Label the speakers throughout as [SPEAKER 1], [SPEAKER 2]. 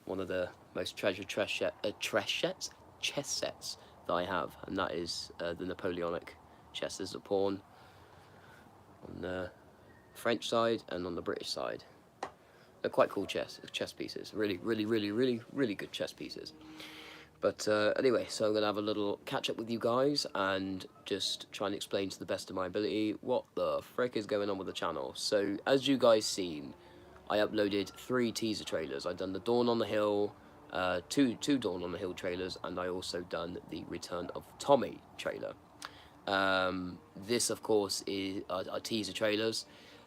[SPEAKER 1] one of the most treasured chess sets that I have, and that is the Napoleonic chess. There's a pawn on the French side and on the British side. They're quite cool chess pieces. Really, really, really, really, really good chess pieces. But anyway, so I'm going to have a little catch up with you guys and just try and explain to the best of my ability what the frick is going on with the channel. So, as you guys seen, I uploaded 3 teaser trailers. I've done the Dawn on the Hill, two Dawn on the Hill trailers, and I also done the Return of Tommy trailer. This, of course, is are teaser trailers,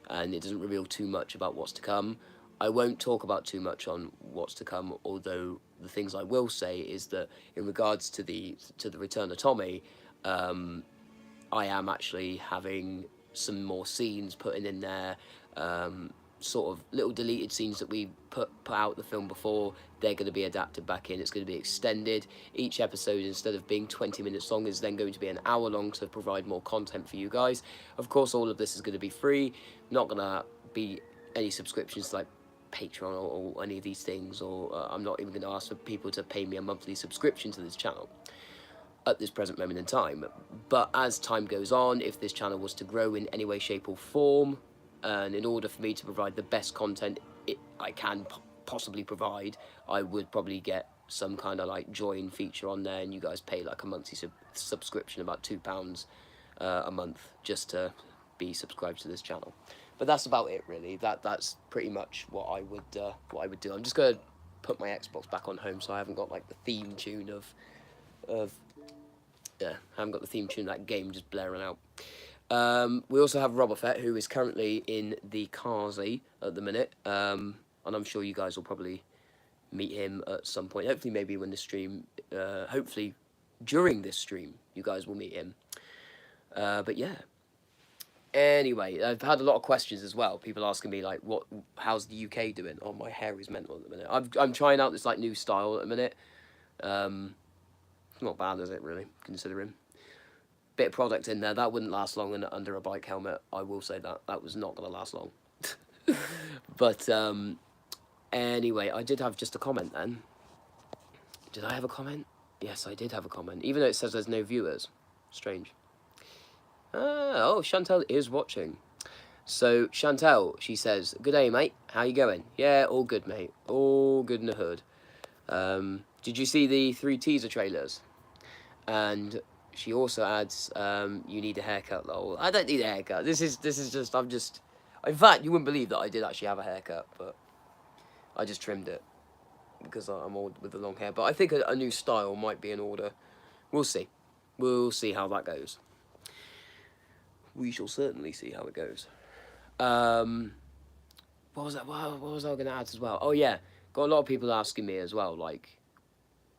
[SPEAKER 1] and it doesn't reveal too much about what's to come. I won't talk about too much on what's to come, although the things I will say is that in regards to the Return of Tommy, I am actually having some more scenes putting in there, sort of little deleted scenes that we put out the film before. They're going to be adapted back in. It's going to be extended. Each episode, instead of being 20 minutes long, is then going to be an hour long to provide more content for you guys. Of course, all of this is going to be free. Not going to be any subscriptions like Patreon or any of these things, or I'm not even going to ask for people to pay me a monthly subscription to this channel at this present moment in time. But as time goes on, if this channel was to grow in any way, shape or form, and in order for me to provide the best content I can possibly provide, I would probably get some kind of like join feature on there, and you guys pay like a monthly subscription, about £2 a month, just to be subscribed to this channel. But that's about it, really. That's pretty much what I would do. I'm just gonna put my Xbox back on home, so I haven't got like the theme tune of yeah, I haven't got the theme tune of that game just blaring out. We also have Robofet, who is currently in the Carsey at the minute, and I'm sure you guys will probably meet him at some point. Hopefully, maybe when the stream, hopefully during this stream, you guys will meet him. But yeah. Anyway, I've had a lot of questions as well. People asking me like, how's the UK doing? Oh, my hair is mental at the minute. I'm trying out this like new style at the minute. Not bad, is it, really, considering? Bit of product in there. That wouldn't last long under a bike helmet. I will say that. That was not going to last long. But anyway, I did have just a comment then. Did I have a comment? Yes, I did have a comment. Even though it says there's no viewers. Strange. Oh, Chantel is watching. So, Chantel, she says, "Good day, mate. How you going?" Yeah, all good, mate. All good in the hood. Did you see the 3 teaser trailers? And she also adds, "You need a haircut, lol." I don't need a haircut. This is just, in fact, you wouldn't believe that I did actually have a haircut, but I just trimmed it because I'm old with the long hair. But I think a new style might be in order. We'll see. We'll see how that goes. We shall certainly see how it goes. What was that? What was I going to add as well? Oh yeah, got a lot of people asking me as well, like,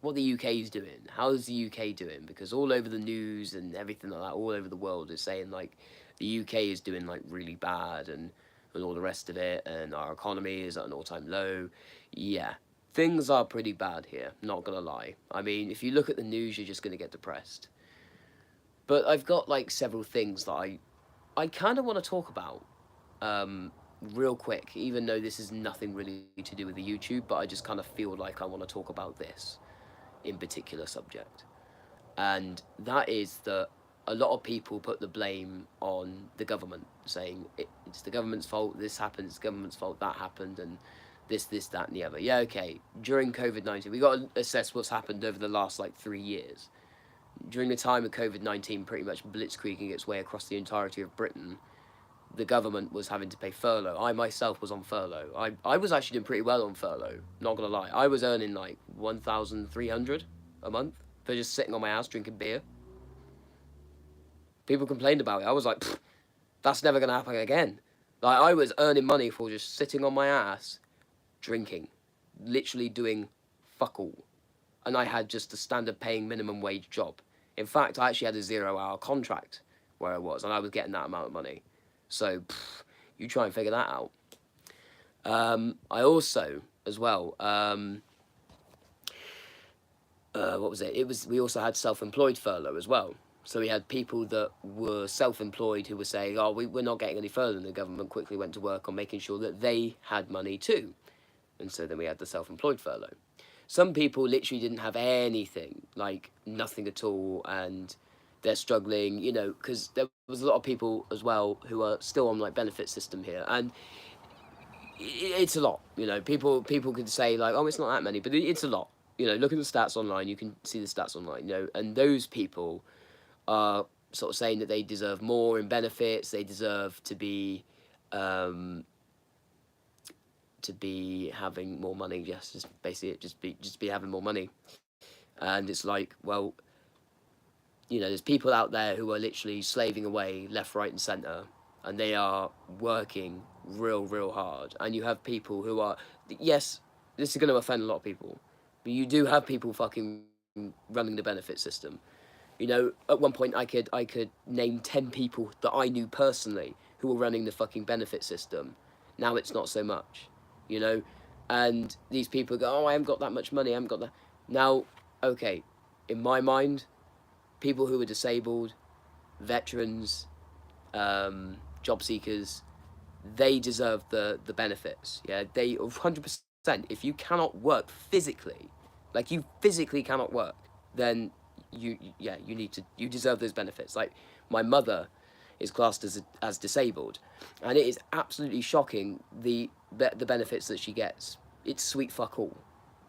[SPEAKER 1] what the UK is doing. How's the UK doing? Because all over the news and everything like that, all over the world is saying like the UK is doing like really bad and all the rest of it, and our economy is at an all-time low. Yeah, things are pretty bad here, not gonna lie. I mean, if you look at the news, you're just gonna get depressed. But I've got like several things that I kind of want to talk about real quick, even though this is nothing really to do with the YouTube, but I just kind of feel like I want to talk about this in particular subject. And that is that a lot of people put the blame on the government, saying it's the government's fault, this happened, it's the government's fault, that happened, and this, that, and the other. Yeah, okay, during COVID-19, we got to assess what's happened over the last, like, 3 years. During the time of COVID-19 pretty much blitzkrieging its way across the entirety of Britain, the government was having to pay furlough. I myself was on furlough. I was actually doing pretty well on furlough, not gonna lie. I was earning like 1,300 a month for just sitting on my ass drinking beer. People complained about it. I was like, that's never gonna happen again. Like, I was earning money for just sitting on my ass drinking, literally doing fuck all. And I had just a standard paying minimum wage job. In fact, I actually had a 0-hour contract where I was, and I was getting that amount of money. So, you try and figure that out. I also, as well, what was it? We also had self-employed furlough as well. So we had people that were self-employed who were saying, oh, we're not getting any further, and the government quickly went to work on making sure that they had money too. And so then we had the self-employed furlough. Some people literally didn't have anything, like nothing at all, and they're struggling, you know, because there was a lot of people as well who are still on like benefit system here, and it's a lot, you know. People could say like, oh, it's not that many, but it's a lot. You know, look at the stats online. You can see the stats online. You know, and those people are sort of saying that they deserve more in benefits. They deserve um, to be having more money. Yes, just basically just be having more money. And it's like, well, you know, there's people out there who are literally slaving away left, right, and centre, and they are working real hard. And you have people who are, yes, this is going to offend a lot of people, but you do have people fucking running the benefit system. You know, at one point I could name 10 people that I knew personally who were running the fucking benefit system. Now it's not so much, you know, and these people go, oh, I haven't got that much money, I haven't got that. Now, okay, in my mind, people who are disabled, veterans, job seekers, they deserve the benefits. Yeah, they 100%. If you cannot work physically, like you physically cannot work, then you deserve those benefits. Like my mother is classed as disabled, and it is absolutely shocking the benefits that she gets. It's sweet fuck all.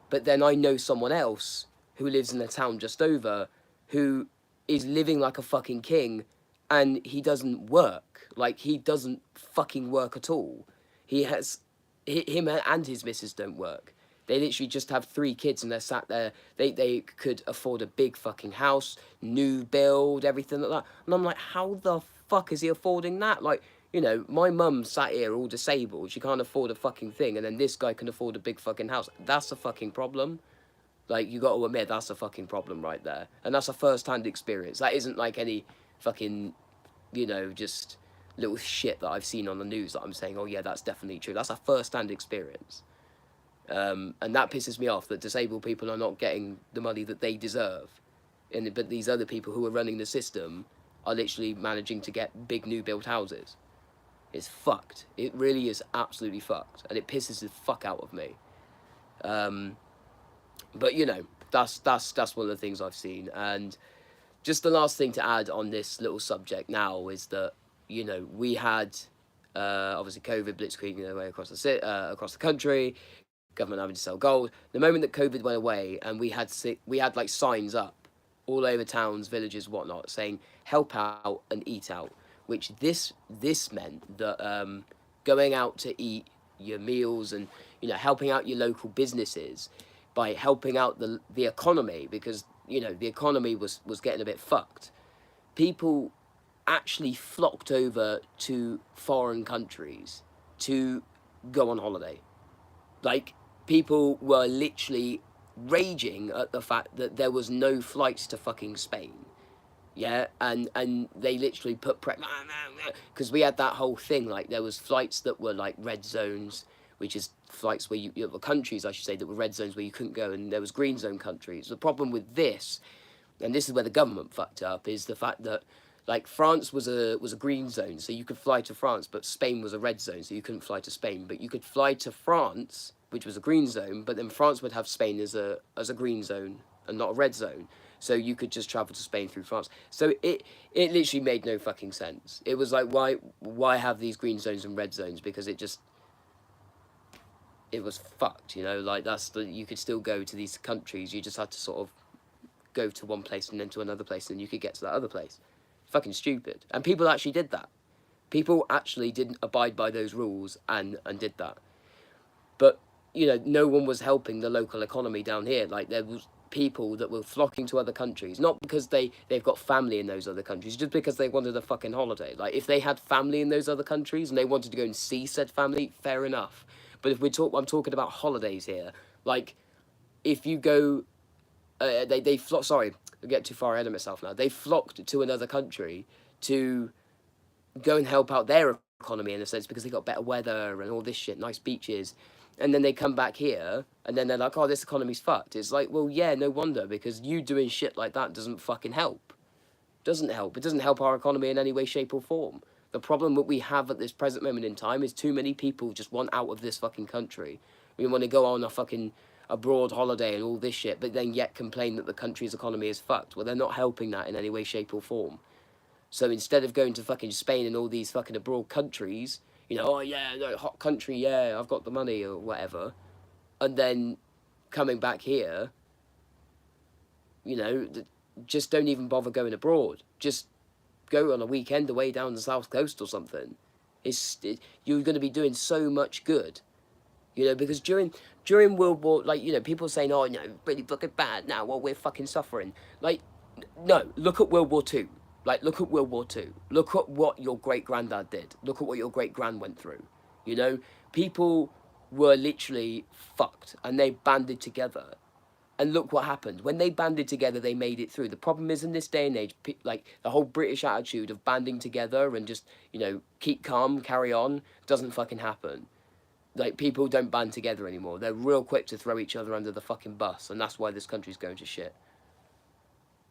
[SPEAKER 1] But then I know someone else who lives in a town just over who is living like a fucking king, and he doesn't work. Like, he doesn't fucking work at all. He has, him and his missus don't work. They literally just have 3 kids and they're sat there. They could afford a big fucking house, new build, everything like that. And I'm like, how the fuck is he affording that? Like, you know, my mum sat here all disabled. She can't afford a fucking thing. And then this guy can afford a big fucking house. That's a fucking problem. Like, you got to admit, that's a fucking problem right there. And that's a first-hand experience. That isn't like any fucking, you know, just little shit that I've seen on the news that I'm saying, oh yeah, that's definitely true. That's a first-hand experience. And that pisses me off, that disabled people are not getting the money that they deserve. But these other people who are running the system are literally managing to get big new built houses. It's fucked. It really is absolutely fucked. And it pisses the fuck out of me. But you know, that's one of the things I've seen. And just the last thing to add on this little subject now is that, you know, we had obviously COVID blitzkrieging away across the country, government having to sell gold. The moment that COVID went away, and we had like signs up all over towns, villages, whatnot, saying help out and eat out, which this meant that going out to eat your meals and, you know, helping out your local businesses by helping out the economy, because, you know, the economy was getting a bit fucked. People actually flocked over to foreign countries to go on holiday. Like, people were literally raging at the fact that there was no flights to fucking Spain. Yeah, and they literally put because we had that whole thing, like there was flights that were like red zones, which is flights where countries, I should say, that were red zones where you couldn't go, and there was green zone countries. The problem with this, and this is where the government fucked up, is the fact that like France was a green zone, so you could fly to France, but Spain was a red zone, so you couldn't fly to Spain. But you could fly to France, which was a green zone, but then France would have Spain as a green zone and not a red zone. So you could just travel to Spain through France. So it literally made no fucking sense. It was like, why have these green zones and red zones? Because it was fucked, you know. Like, you could still go to these countries. You just had to sort of go to one place and then to another place, and you could get to that other place. Fucking stupid. And people actually did that. People actually didn't abide by those rules and did that. But, you know, no one was helping the local economy down here. Like, there was people that were flocking to other countries, not because they've got family in those other countries, just because they wanted a fucking holiday. Like, if they had family in those other countries and they wanted to go and see said family, fair enough. But if I'm talking about holidays here. Like, if you go, they flock. Sorry, I get too far ahead of myself now. They flocked to another country to go and help out their economy, in a sense, because they got better weather and all this shit, nice beaches. And then they come back here, and then they're like, oh, this economy's fucked. It's like, well, yeah, no wonder, because you doing shit like that doesn't fucking help. Doesn't help. It doesn't help our economy in any way, shape, or form. The problem that we have at this present moment in time is too many people just want out of this fucking country, We want to go on a fucking abroad holiday and all this shit, but then yet complain that the country's economy is fucked. Well, they're not helping that in any way, shape, or form. So instead of going to fucking Spain and all these fucking abroad countries, you know, oh yeah, no, hot country, yeah, I've got the money or whatever, and then coming back here, you know, just don't even bother going abroad. Just go on a weekend away down the south coast or something. You're going to be doing so much good, you know, because during World War, like, you know, people saying, oh, no, really fucking bad now, well, we're fucking suffering. Like, no, look at World War Two. Like, look at World War Two. Look at what your great-granddad did. Look at what your great-grand went through. You know, people were literally fucked, and they banded together. And look what happened. When they banded together, they made it through. The problem is, in this day and age, like, the whole British attitude of banding together and just, you know, keep calm, carry on, doesn't fucking happen. Like, people don't band together anymore. They're real quick to throw each other under the fucking bus, and that's why this country's going to shit.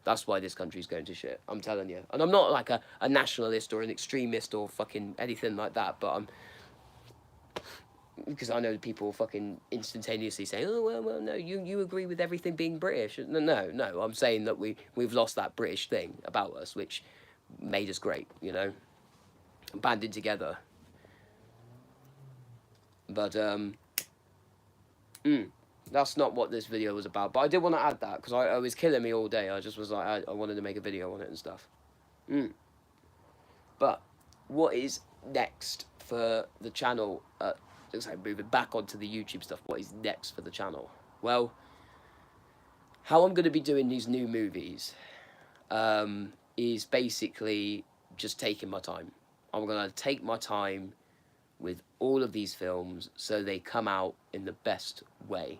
[SPEAKER 1] That's why this country's going to shit. I'm telling you. And I'm not like a nationalist or an extremist or fucking anything like that, but I'm... Because I know people fucking instantaneously say, oh, well, no, you agree with everything being British. No, I'm saying that we've lost that British thing about us, which made us great, you know? Banded together. But, that's not what this video was about. But I did want to add that, because it was killing me all day. I just was like, I wanted to make a video on it and stuff. But, what is next for the channel? Looks like moving back onto the YouTube stuff. What is next for the channel? Well, how I'm going to be doing these new movies is basically just taking my time. I'm going to take my time with all of these films so they come out in the best way.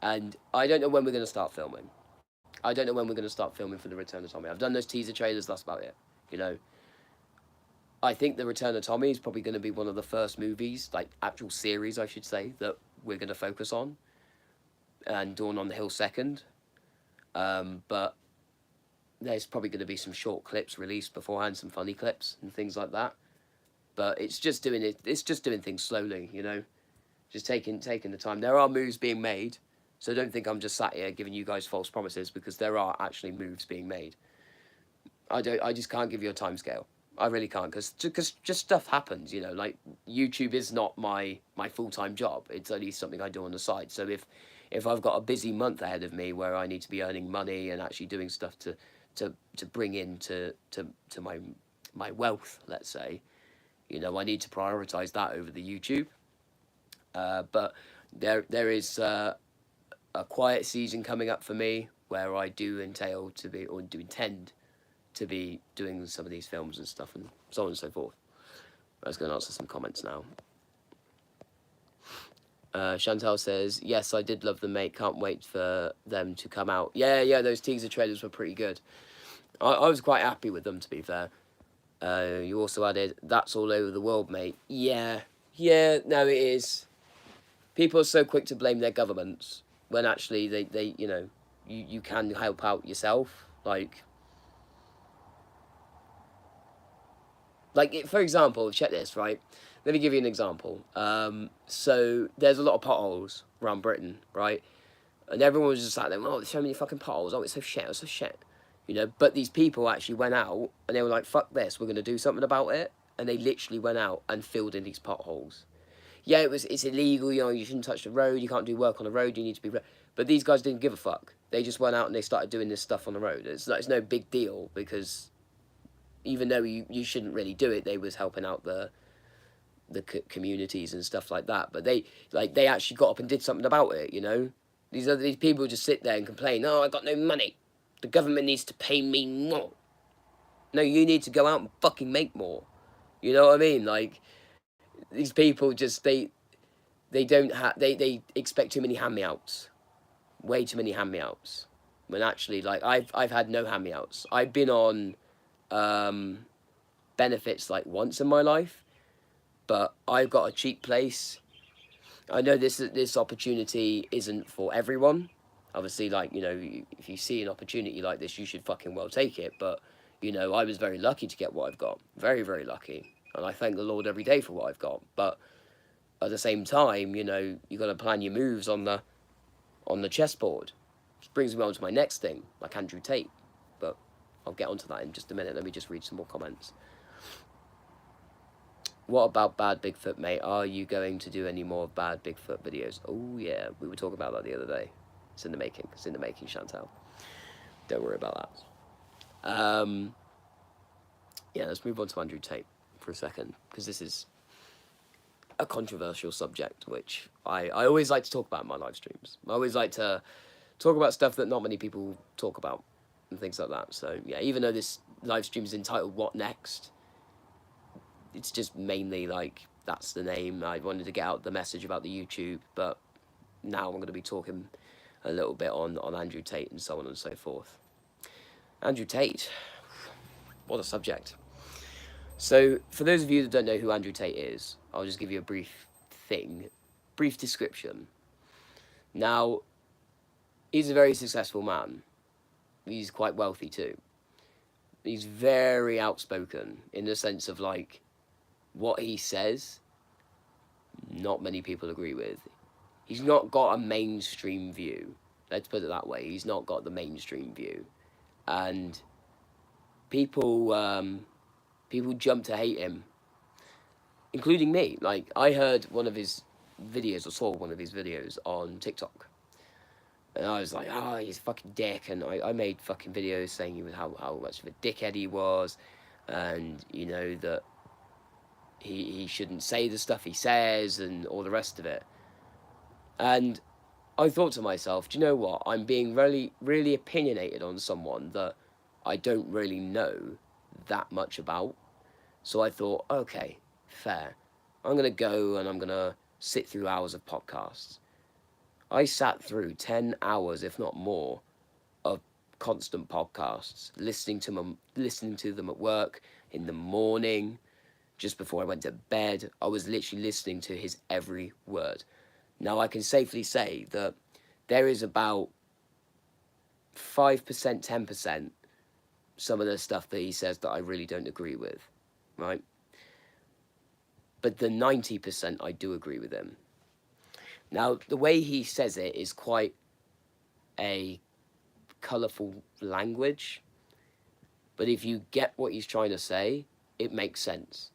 [SPEAKER 1] And I don't know when we're going to start filming. I don't know when we're going to start filming for The Return of Tommy. I've done those teaser trailers, that's about it, you know. I think The Return of Tommy is probably going to be one of the first movies, like actual series, I should say, that we're going to focus on. And Dawn on the Hill second. But there's probably going to be some short clips released beforehand, some funny clips and things like that. But it's just doing things slowly, you know. Just taking the time. There are moves being made, so don't think I'm just sat here giving you guys false promises, because there are actually moves being made. I just can't give you a timescale. I really can't, because just stuff happens, you know. Like, YouTube is not my full-time job. It's only something I do on the side. So if I've got a busy month ahead of me where I need to be earning money and actually doing stuff to bring in to my wealth, let's say, you know, I need to prioritize that over the YouTube. But there is a quiet season coming up for me where I do intend to be doing some of these films and stuff, and so on and so forth. I was going to answer some comments now. Chantal says, yes, I did love them, mate. Can't wait for them to come out. Yeah, those teaser trailers were pretty good. I was quite happy with them, to be fair. You also added, that's all over the world, mate. Yeah, no, it is. People are so quick to blame their governments when actually they you know, you can help out yourself. Like, for example, check this, right? Let me give you an example. So there's a lot of potholes around Britain, right? And everyone was just like, oh, there's so many fucking potholes. Oh, it's so shit. You know, but these people actually went out and they were like, fuck this, we're going to do something about it. And they literally went out and filled in these potholes. Yeah, it's illegal, you know, you shouldn't touch the road, you can't do work on the road, you need to be... But these guys didn't give a fuck. They just went out and they started doing this stuff on the road. It's no big deal, because even though you shouldn't really do it, they was helping out the communities and stuff like that. But they actually got up and did something about it, you know? These people just sit there and complain, oh, I got no money. The government needs to pay me more. No, you need to go out and fucking make more. You know what I mean? Like, these people just, they expect too many hand-me-outs. Way too many hand-me-outs. When actually, like, I've had no hand-me-outs. I've been on benefits, like, once in my life. But I've got a cheap place. I know this opportunity isn't for everyone. Obviously, like, you know, if you see an opportunity like this, you should fucking well take it. But, you know, I was very lucky to get what I've got. Very, very lucky. And I thank the Lord every day for what I've got. But at the same time, you got to plan your moves on the chessboard. Which brings me on to my next thing, like Andrew Tate. But I'll get onto that in just a minute. Let me just read some more comments. What about Bad Bigfoot, mate? Are you going to do any more Bad Bigfoot videos? Oh, yeah. We were talking about that the other day. It's in the making. It's in the making, Chantal. Don't worry about that. Yeah, let's move on to Andrew Tate for a second, because this is a controversial subject, which I always like to talk about in my live streams. I always like to talk about stuff that not many people talk about and things like that. So, yeah, even though this live stream is entitled What Next, it's just mainly like that's the name. I wanted to get out the message about the YouTube, but now I'm going to be talking a little bit on Andrew Tate and so on and so forth. Andrew Tate, what a subject. So, for those of you that don't know who Andrew Tate is, I'll just give you a brief description. Now, he's a very successful man. He's quite wealthy too. He's very outspoken in the sense of like, what he says, not many people agree with. He's not got a mainstream view. Let's put it that way. He's not got the mainstream view. And people jump to hate him, including me. Like, I heard one of his videos, or saw one of his videos on TikTok. And I was like, oh, he's a fucking dick. And I made fucking videos saying how much of a dickhead he was. And, that he shouldn't say the stuff he says and all the rest of it. And I thought to myself, do you know what? I'm being really, really opinionated on someone that I don't really know that much about. So I thought, okay, fair. I'm going to go and I'm going to sit through hours of podcasts. I sat through 10 hours, if not more, of constant podcasts, listening to them at work, in the morning, just before I went to bed. I was literally listening to his every word. Now, I can safely say that there is about 5%, 10%, some of the stuff that he says that I really don't agree with, right? But the 90% I do agree with him. Now, the way he says it is quite a colourful language, but if you get what he's trying to say, it makes sense.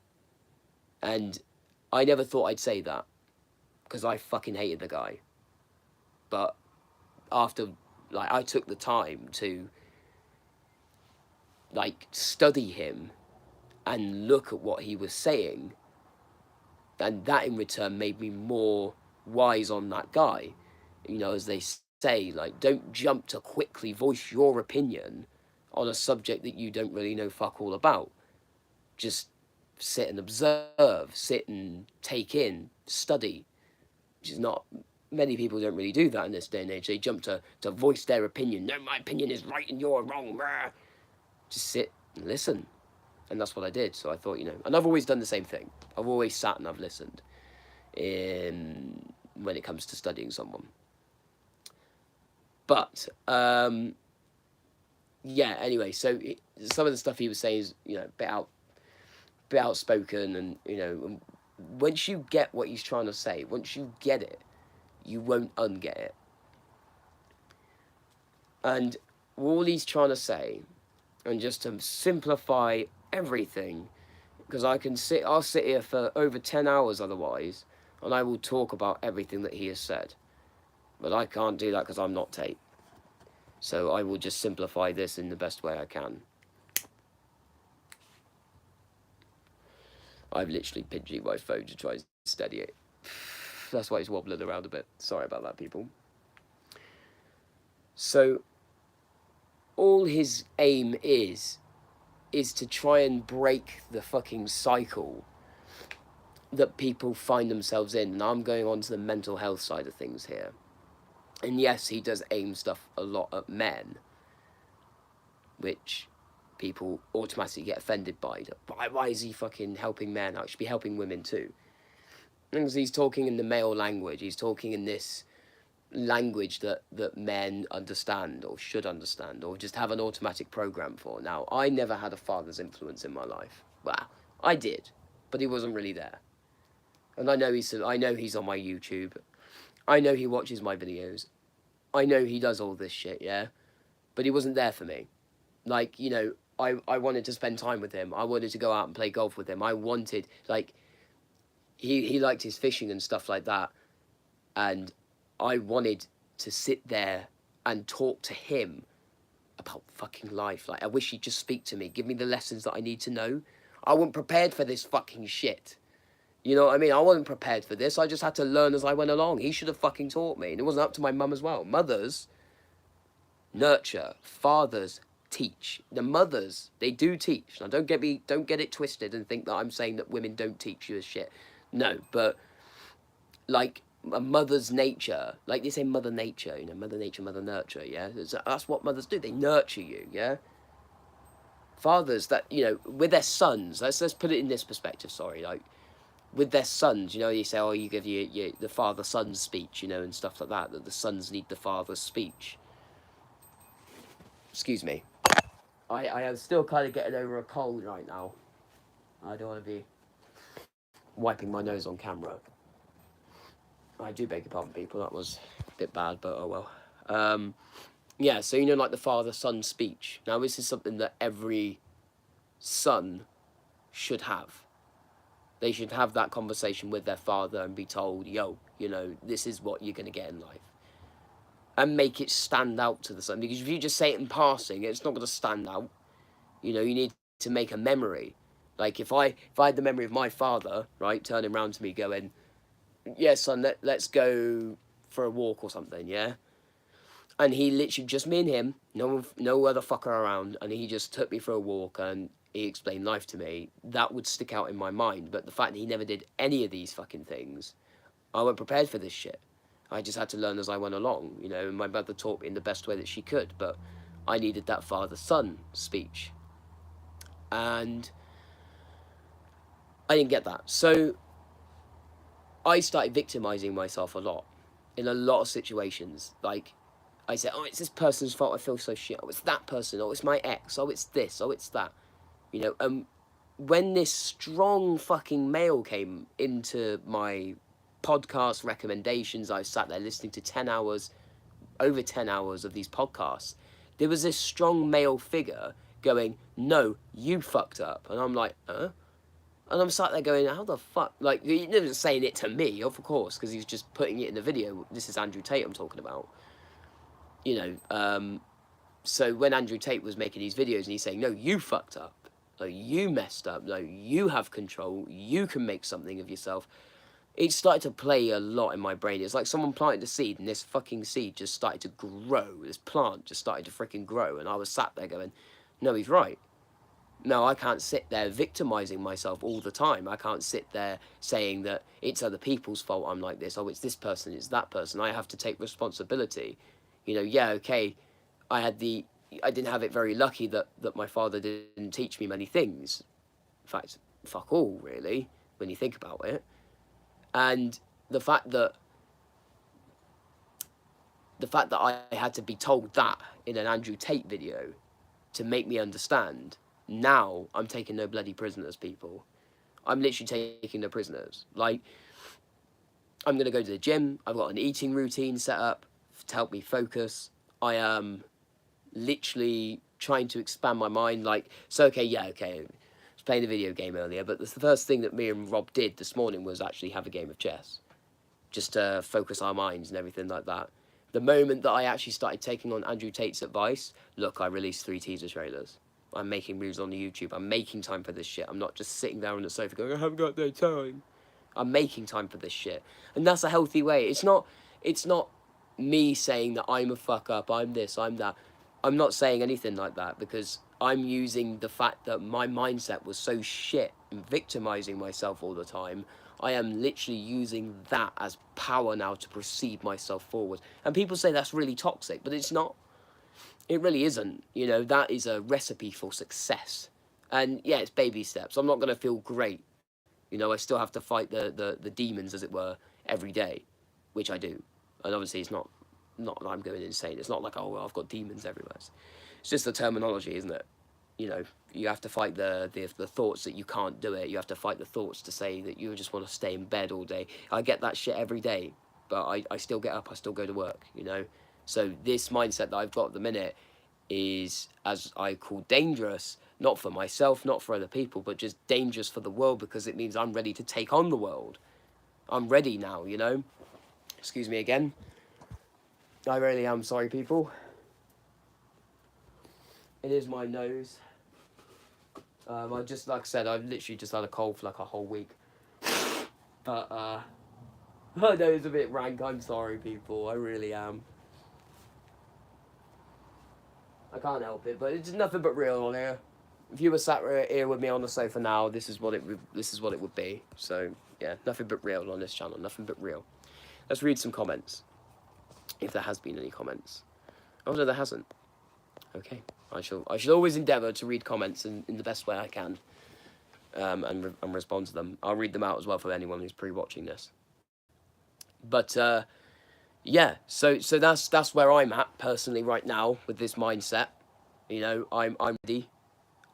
[SPEAKER 1] And I never thought I'd say that, because I fucking hated the guy. But after, I took the time to, study him and look at what he was saying, and that in return made me more wise on that guy. As they say, don't jump to quickly voice your opinion on a subject that you don't really know fuck all about. Just sit and observe, sit and take in, study, which is not, many people don't really do that in this day and age. They jump to voice their opinion. No, my opinion is right and you're wrong. Just sit and listen. And that's what I did. So I thought, and I've always done the same thing. I've always sat and I've listened when it comes to studying someone. But, yeah, anyway, so some of the stuff he was saying is, a bit outspoken, and, once you get what he's trying to say, once you get it, you won't unget it. And all he's trying to say, and just to simplify everything, because I'll sit here for over 10 hours otherwise, and I will talk about everything that he has said. But I can't do that because I'm not Tate. So I will just simplify this in the best way I can. I've literally pinching my phone to try and steady it. That's why it's wobbling around a bit. Sorry about that, people. So, all his aim is to try and break the fucking cycle that people find themselves in. And I'm going on to the mental health side of things here. And yes, he does aim stuff a lot at men, which people automatically get offended by. Why is he fucking helping men out? He should be helping women too. Because he's talking in the male language. He's talking in this language that men understand or should understand or just have an automatic program for. Now, I never had a father's influence in my life. Well, I did, but he wasn't really there. And I know he's on my YouTube. I know he watches my videos. I know he does all this shit, yeah? But he wasn't there for me. Like, you know, I wanted to spend time with him. I wanted to go out and play golf with him. I wanted, like, he liked his fishing and stuff like that. And I wanted to sit there and talk to him about fucking life. Like, I wish he'd just speak to me, give me the lessons that I need to know. I wasn't prepared for this fucking shit. You know what I mean? I wasn't prepared for this. I just had to learn as I went along. He should have fucking taught me. And it wasn't up to my mum as well. Mothers nurture. Fathers teach. The mothers, they do teach. Now don't get it twisted and think that I'm saying that women don't teach you as shit. No, but like a mother's nature, like they say mother nature, you know, mother nature, mother nurture, yeah? That's what mothers do. They nurture you, yeah? Fathers that, you know, with their sons, let's put it in this perspective, sorry, like with their sons, you know, you say, oh, you give the father-son speech, you know, and stuff like that, that the sons need the father's speech. Excuse me. I am still kind of getting over a cold right now. I don't want to be wiping my nose on camera. I do beg your pardon, people. That was a bit bad, but oh well. Yeah, so, you know, like the father-son speech. Now, this is something that every son should have. They should have that conversation with their father and be told, yo, you know, this is what you're going to get in life. And make it stand out to the son. Because if you just say it in passing, it's not going to stand out. You know, you need to make a memory. Like, if I had the memory of my father, right, turning around to me going, yeah, son, let's go for a walk or something, yeah? And he literally, just me and him, no other fucker around, and he just took me for a walk and he explained life to me, that would stick out in my mind. But the fact that he never did any of these fucking things, I wasn't prepared for this shit. I just had to learn as I went along, you know, and my mother taught me in the best way that she could, but I needed that father-son speech. And I didn't get that. So I started victimizing myself a lot in a lot of situations. Like, I said, oh, it's this person's fault, I feel so shit. Oh, it's that person. Oh, it's my ex. Oh, it's this. Oh, it's that. You know, when this strong fucking male came into my podcast recommendations, I sat there listening to 10 hours, over 10 hours of these podcasts. There was this strong male figure going, no, you fucked up. And I'm like, huh? And I'm sat there going, how the fuck? Like, he wasn't saying it to me, of course, because he's just putting it in the video. This is Andrew Tate I'm talking about. You know, so when Andrew Tate was making these videos and he's saying, no, you fucked up. No, you messed up. No, you have control. You can make something of yourself. It started to play a lot in my brain. It's like someone planted a seed and this fucking seed just started to grow. This plant just started to freaking grow. And I was sat there going, no, he's right. No, I can't sit there victimizing myself all the time. I can't sit there saying that it's other people's fault I'm like this. Oh, it's this person, it's that person. I have to take responsibility. You know, yeah, okay, I didn't have it very lucky that my father didn't teach me many things. In fact, fuck all, really, when you think about it. And the fact that I had to be told that in an Andrew Tate video to make me understand, now I'm taking no bloody prisoners, people. I'm literally taking no prisoners. Like, I'm going to go to the gym. I've got an eating routine set up to help me focus. I am literally trying to expand my mind. Like, so, okay, I was playing a video game earlier, but the first thing that me and Rob did this morning was actually have a game of chess. Just to focus our minds and everything like that. The moment that I actually started taking on Andrew Tate's advice, look, I released 3 teaser trailers. I'm making moves on the YouTube. I'm making time for this shit. I'm not just sitting there on the sofa going, I haven't got no time. I'm making time for this shit. And that's a healthy way. It's not me saying that I'm a fuck up, I'm this, I'm that. I'm not saying anything like that because I'm using the fact that my mindset was so shit and victimizing myself all the time. I am literally using that as power now to proceed myself forward. And people say that's really toxic, but it's not. It really isn't. You know, that is a recipe for success. And yeah, it's baby steps. I'm not going to feel great. You know, I still have to fight the demons, as it were, every day, which I do. And obviously it's not that I'm going insane. It's not like, oh, well, I've got demons everywhere. It's just the terminology, isn't it? you know, you have to fight the thoughts that you can't do it. You have to fight the thoughts to say that you just want to stay in bed all day. I get that shit every day, but I still get up, I still go to work, you know. So this mindset that I've got at the minute is, as I call, dangerous, not for myself, not for other people, but just dangerous for the world, because it means I'm ready to take on the world. I'm ready now, you know. Excuse me again. I really am sorry, people. It is my nose. I just, like I said, I've literally just had a cold for like a whole week. But, my nose is a bit rank. I'm sorry, people. I really am. I can't help it, but it's nothing but real on here. If you were sat here with me on the sofa now, this is what it would be. So yeah, nothing but real on this channel. Nothing but real. Let's read some comments, if there has been any comments. Oh no, there hasn't. Okay, I shall always endeavour to read comments in the best way I can, and respond to them. I'll read them out as well for anyone who's pre-watching this. But yeah, so that's where I'm at personally right now with this mindset. You know, I'm ready,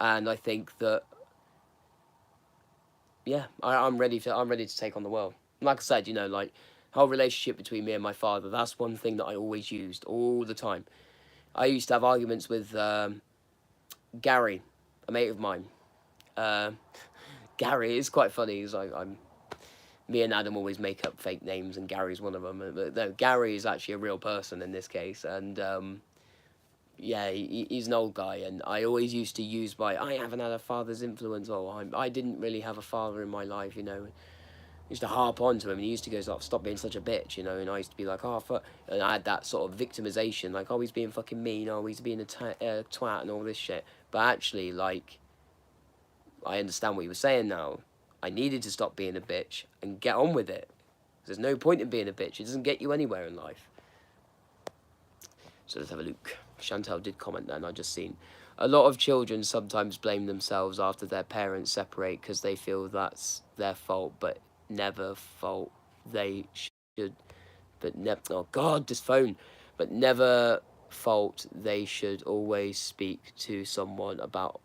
[SPEAKER 1] and I think that yeah, I'm ready to take on the world. Like I said, you know, like whole relationship between me and my father. That's one thing that I always used all the time. I used to have arguments with Gary, a mate of mine. Gary is quite funny. He's like, me and Adam always make up fake names, and Gary's one of them. But no, Gary is actually a real person in this case, and yeah, he's an old guy, and I always used to use I haven't had a father's influence, or I didn't really have a father in my life, you know. I used to harp on to him, and he used to go, stop being such a bitch, you know, and I used to be like, oh, fuck, and I had that sort of victimization, like, oh, he's being fucking mean, oh, he's being a twat, and all this shit. But actually, like, I understand what he was saying now. I needed to stop being a bitch and get on with it. There's no point in being a bitch. It doesn't get you anywhere in life. So let's have a look. Chantal did comment then, I just seen. A lot of children sometimes blame themselves after their parents separate because they feel that's their fault, but never fault they should, but never, oh God, this phone, but never fault they should always speak to someone about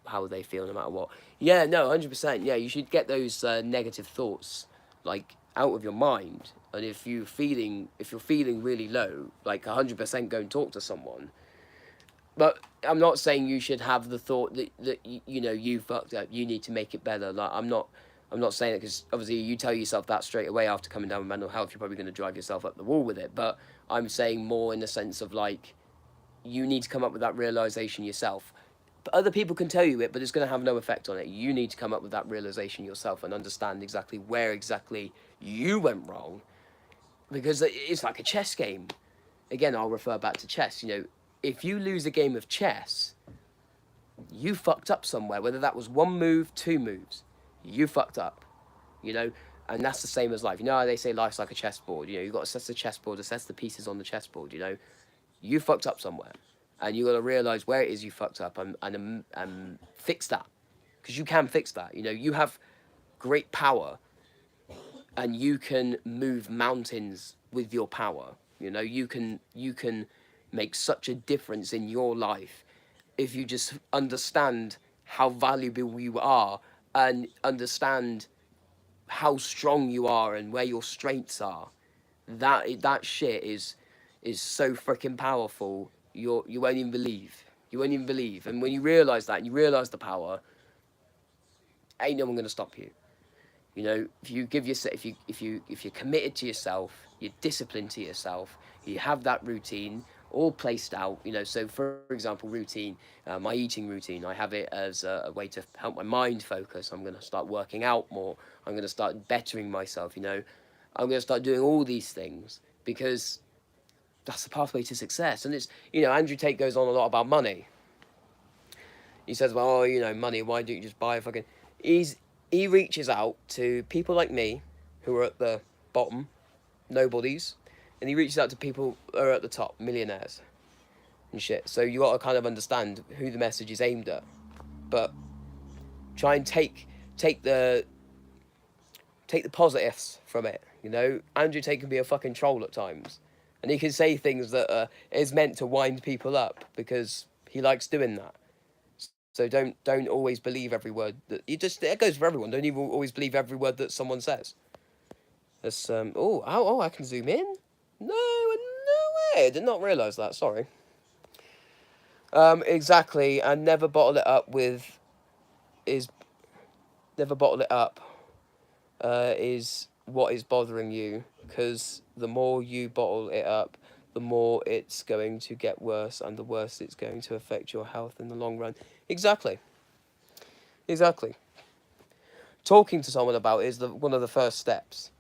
[SPEAKER 1] how they feel no matter what. Yeah, no, 100%. Yeah, you should get those negative thoughts like out of your mind. And if you're feeling really low, like 100% go and talk to someone. But I'm not saying you should have the thought that you know, you fucked up, you need to make it better. Like I'm not saying it, because obviously you tell yourself that straight away after coming down with mental health, you're probably going to drive yourself up the wall with it. But I'm saying more in the sense of like, you need to come up with that realization yourself. But other people can tell you it, but it's going to have no effect on it. You need to come up with that realization yourself and understand exactly where exactly you went wrong. Because it's like a chess game. Again, I'll refer back to chess. You know, if you lose a game of chess, you fucked up somewhere. Whether that was one move, two moves, you fucked up. You know, and that's the same as life. You know how they say life's like a chessboard. You know, you've got to assess the chessboard, assess the pieces on the chessboard. You know, you fucked up somewhere. And you got to realize where it is you fucked up and fix that, because you can fix that. You know, you have great power, and you can move mountains with your power. You know, you can make such a difference in your life if you just understand how valuable you are and understand how strong you are and where your strengths are. That shit is so freaking powerful. You won't even believe. You won't even believe. And when you realize that, you realize the power, ain't no one gonna stop you. You know, if you give yourself, if you're committed to yourself, you're disciplined to yourself, you have that routine all placed out. You know, so for example, routine, my eating routine, I have it as a way to help my mind focus. I'm gonna start working out more. I'm gonna start bettering myself. You know, I'm gonna start doing all these things because that's the pathway to success. And it's, you know, Andrew Tate goes on a lot about money. He says, well, oh, you know, money, why don't you just buy a fucking... He reaches out to people like me, who are at the bottom, nobodies, and he reaches out to people who are at the top, millionaires and shit. So you got to kind of understand who the message is aimed at. But try and take the positives from it, you know? Andrew Tate can be a fucking troll at times. And he can say things that is meant to wind people up because he likes doing that. So don't always believe every word that you just. It goes for everyone. Don't even always believe every word that someone says. That's I can zoom in. No way. I did not realise that. Sorry. Exactly, and never bottle it up with. Is never bottle it up. Is what is bothering you, because the more you bottle it up, the more it's going to get worse, and the worse it's going to affect your health in the long run. Exactly. Talking to someone about it is one of the first steps,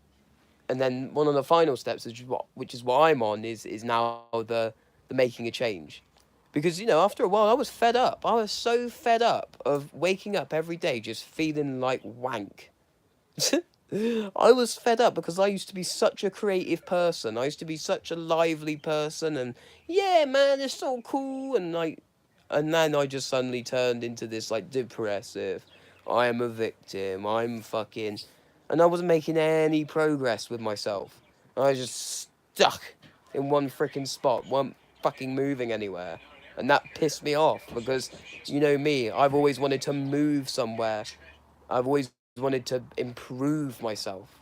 [SPEAKER 1] and then one of the final steps, which is what I'm on, is now the making a change, because after a while I was fed up. I was so fed up of waking up every day just feeling like wank. I was fed up because I used to be such a creative person. I used to be such a lively person, and yeah, man, it's so cool. And then I just suddenly turned into this like depressive. I am a victim. I'm fucking, and I wasn't making any progress with myself. I was just stuck in one freaking spot, weren't fucking moving anywhere, and that pissed me off because you know me. I've always wanted to move somewhere. I've always wanted to improve myself.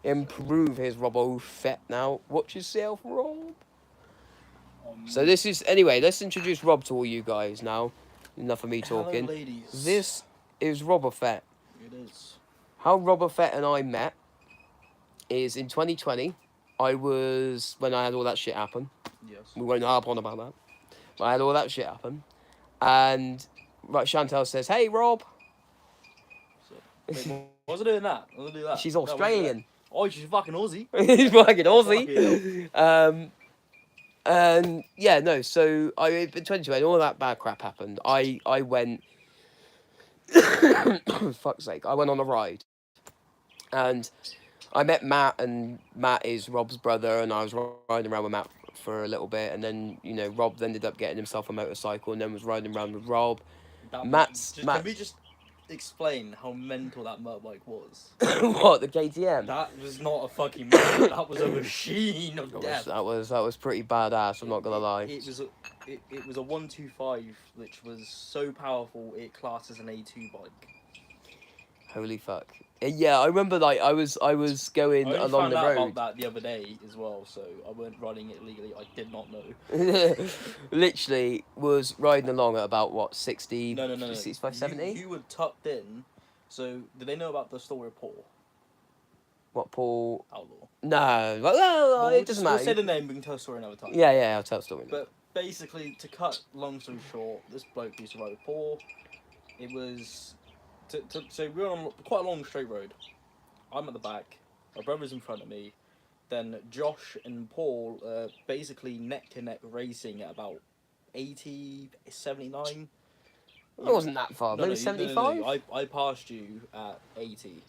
[SPEAKER 1] Improve. Here's Robbo Fett now. Watch yourself, Rob. So this is anyway. Let's introduce Rob to all you guys now. Enough of me talking.
[SPEAKER 2] Hello, ladies.
[SPEAKER 1] This is Robbo Fett.
[SPEAKER 2] It is.
[SPEAKER 1] How Robbo Fett and I met is in 2020. When I had all that shit happen.
[SPEAKER 2] Yes.
[SPEAKER 1] We won't harp on about that. But I had all that shit happen, and Chantel says, "Hey, Rob."
[SPEAKER 2] Wait, why was I doing that? I was doing that.
[SPEAKER 1] She's Australian.
[SPEAKER 2] Oh, she's fucking Aussie.
[SPEAKER 1] He's fucking
[SPEAKER 2] Oh,
[SPEAKER 1] Aussie. And yeah, no. So in 2020, all that bad crap happened. I went. Fuck's sake! I went on a ride, and I met Matt, and Matt is Rob's brother, and I was riding around with Matt for a little bit, and then Rob ended up getting himself a motorcycle, and then was riding around with Rob.
[SPEAKER 2] Can we just explain how mental that motorbike was?
[SPEAKER 1] What, the KTM?
[SPEAKER 2] That was not a fucking motorbike. That was a machine of death.
[SPEAKER 1] That was pretty badass. I'm not gonna lie.
[SPEAKER 2] It was a 125, which was so powerful it classed as an A2 bike.
[SPEAKER 1] Holy fuck! Yeah, I remember. Like I was going
[SPEAKER 2] I
[SPEAKER 1] along the
[SPEAKER 2] found out
[SPEAKER 1] road.
[SPEAKER 2] about that the other day as well, so I weren't riding it legally. I did not know.
[SPEAKER 1] Literally was riding along at about what 60,
[SPEAKER 2] No.
[SPEAKER 1] 65, 70?
[SPEAKER 2] You were tucked in. So did they know about the story of Paul
[SPEAKER 1] What, Paul?
[SPEAKER 2] Outlaw?
[SPEAKER 1] No, well, it doesn't matter.
[SPEAKER 2] We'll say the name. We can tell a story another time.
[SPEAKER 1] Yeah, I'll tell a story.
[SPEAKER 2] But basically, to cut long story short, this bloke used to ride with Paul. It was so we were on quite a long straight road. I'm at the back. My brother's in front of me. Then Josh and Paul basically neck to neck racing at about 80, 79.
[SPEAKER 1] It wasn't that far. Maybe 75.
[SPEAKER 2] No. I passed you at 80.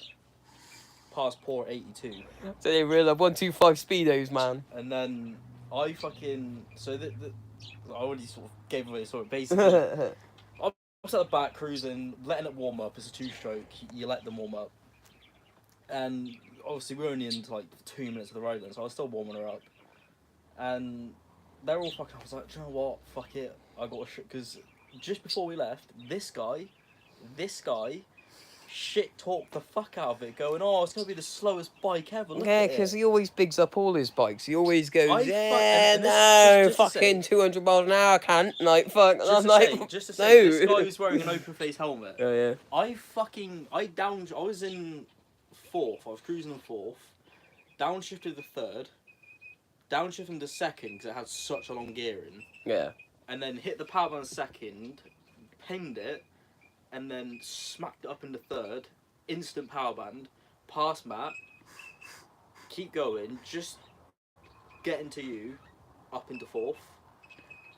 [SPEAKER 2] Passed Paul at 82.
[SPEAKER 1] So they realised 125 speedos, man.
[SPEAKER 2] And then I fucking I already sort of gave away the story. Basically, I was at the back cruising, letting it warm up. It's a two-stroke. You let them warm up, and obviously we're only into like 2 minutes of the road then, so I was still warming her up. And they're all fucking. I was like, do you know what? Fuck it. I got a shit because just before we left, this guy, shit talked the fuck out of it, going, "Oh, it's gonna be the slowest bike ever." Look
[SPEAKER 1] Yeah, because he always bigs up all his bikes. He always goes, fucking 200 miles an hour, cunt. Like, fuck.
[SPEAKER 2] Just to say, this guy was wearing an open face helmet.
[SPEAKER 1] Oh, yeah.
[SPEAKER 2] I was in fourth. I was cruising in fourth. Downshifted the third. Downshifted the second because it had such a long gearing.
[SPEAKER 1] Yeah.
[SPEAKER 2] And then hit the power band second, pinged it, and then smacked it up into third. Instant power band. Past Matt. Keep going. Just getting to you. Up into fourth.